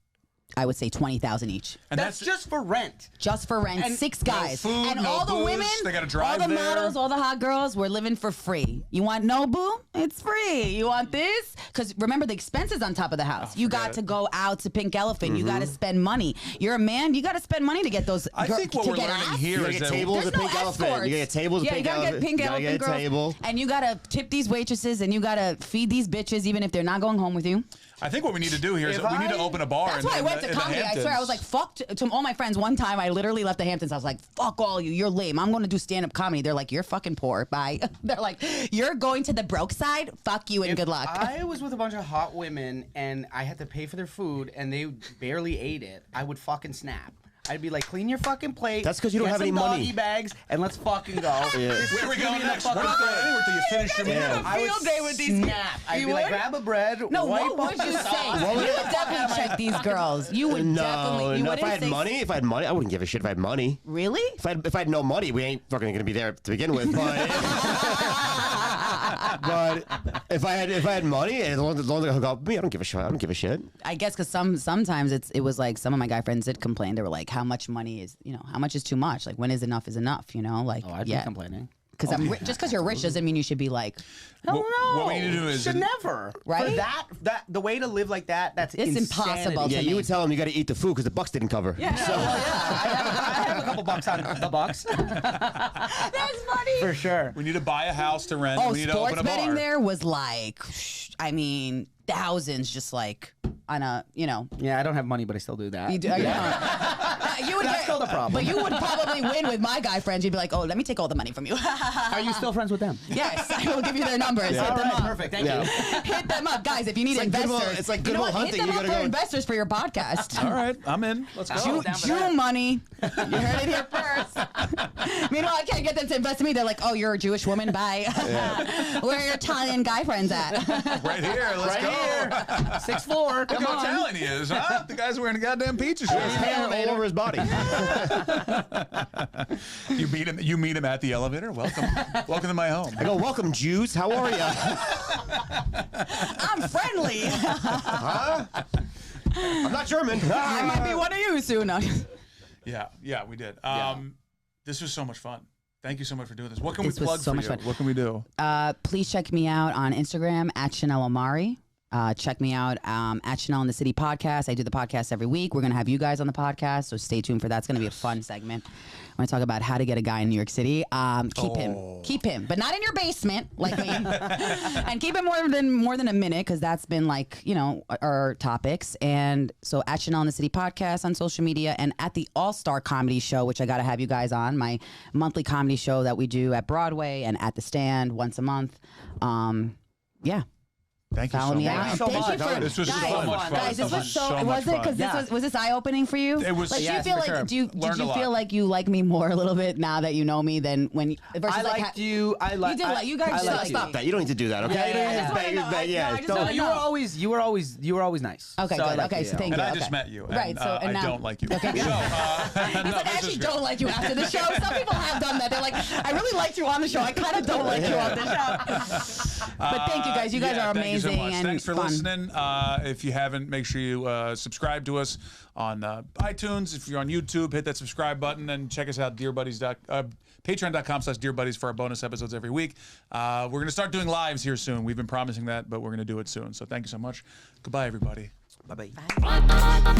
I would say 20,000 each. And That's just for rent. Just for rent, And 6 no guys. food, and no all the booze, women, they gotta all drive the there. models, all the hot girls were living for free. You want Nobu? It's free. You want this? Because remember the expenses on top of the house. You got it. to go out to Pink Elephant. You got to spend money. You're a man. You got to spend money to get those. I think what to we're get learning ass. here You is gotta that get tables There's at no Pink Elephant. escorts. You gotta get tables at Yeah, Pink you gotta Elephant. get Pink You gotta Elephant get a girls, table. and you gotta tip these waitresses, and you gotta feed these bitches, even if they're not going home with you. I think what we need to do here is If that we need to I- open a bar. That's in, why I in went the, to in the comedy. I swear, I Hamptons. was like, fuck to all my friends. One time, I literally left the Hamptons. I was like, fuck all you. You're lame. I'm going to do stand-up comedy. They're like, you're fucking poor. Bye. They're like, you're going to the broke side? Fuck you and good luck. I was with a bunch of hot women and I had to pay for their food and they barely ate it. I would fucking snap. I'd be like, clean your fucking plate. That's 'cause you don't get have some any money. doggy bags and let's fucking go. Where are we going next? What do you finish your meal? I would Field day with these snap. I'd You be like, would? grab a bread. No, wipe what up would you the say? sauce. You would definitely check these girls. You would definitely. You No. wouldn't If I had say, money, I wouldn't give a shit if I had money. Really? If I had no money, we ain't fucking gonna be there to begin with. But But if I had money, as long as I hook up with me, I don't give a shit. I don't give a shit. I guess because sometimes it was like some of my guy friends did complain. They were like, how much money is, how much is too much? Like, when is enough, like, I'd be complaining. Because just because you're rich doesn't mean you should be like, no. What we need to do is should never. Right? For that the way to live like that's it's insanity. impossible. Yeah, to you me. would tell them you got to eat the food because the Bucks didn't cover. Yeah, so, I have a couple bucks on the Bucks. That's funny. For sure. We need to buy a house to rent. Oh, we need to open sports a bar. betting there was like, thousands just like on a, Yeah, I don't have money, but I still do that. You do, you would That's still the problem. But you would probably win with my guy friends. You'd be like, oh, let me take all the money from you. Are you still friends with them? Yes, I will give you their numbers. Hit All them right, up. perfect. Thank you. Hit them up, guys. If you need It's like investors, Good Will- it's like you Good know Will what? Hunting. Hit them You up gotta for go- investors for your podcast. All right, I'm in. Let's go. Jew money. You heard it here first. Meanwhile, I can't get them to invest in me. They're like, oh, you're a Jewish woman? Bye. Where are your Italian guy friends at? Right here. Let's go. Here. 6'4". Look how Italian he is, huh? The guy's wearing a goddamn pizza shirt. His hair all over his body. You meet him at the elevator. Welcome to my home. I go, welcome, Jews. How are you? I'm friendly. Huh? I'm not German. I might be one of you soon. Yeah, we did. This was so much fun. Thank you so much for doing this. What can This we was plug so for much you? fun. What can we do? Please check me out on Instagram at Chanel Omari. Check me out at Chanel in the City podcast. I do the podcast every week. We're going to have you guys on the podcast, so stay tuned for that. It's going to be a fun segment. I'm going to talk about how to get a guy in New York City. Keep him, but not in your basement like me. And keep it more than a minute, because that's been like, our topics. And so at Chanel in the City podcast on social media, and at the All-Star Comedy Show, which I got to have you guys on, my monthly comedy show that we do at Broadway and at the Stand once a month. Yeah. Thank you Follow so me much. out. so Thank much. you for This was guys, so much fun. Guys, this was so. Was it because was this eye opening for you? It was. Like, Yes, do you feel for like sure. did Learned a you lot. feel like you like me more a little bit now that you know me than when versus I like liked you. I like. You did like you guys. I just like like you. Stop that. You don't need to do that, okay? Yeah, yeah, I just wanna know. I just No, wanna you know. were always nice. Okay, So I good. like Okay, you. so thank And you. I okay. just met you. And, Right. So and I now, don't like you. Okay. So, He's no, like, I this is actually great. don't like you after the show. Some people have done that. They're like, I really liked you on the show. I kind of don't like you on the show. But thank you guys. You guys are thank you so amazing much. and Thanks for fun. listening. If you haven't, make sure you subscribe to us on iTunes. If you're on YouTube, hit that subscribe button and check us out, patreon.com/dearbuddies for our bonus episodes every week. We're going to start doing lives here soon. We've been promising that, but we're going to do it soon. So thank you so much. Goodbye, everybody. Bye-bye. Bye.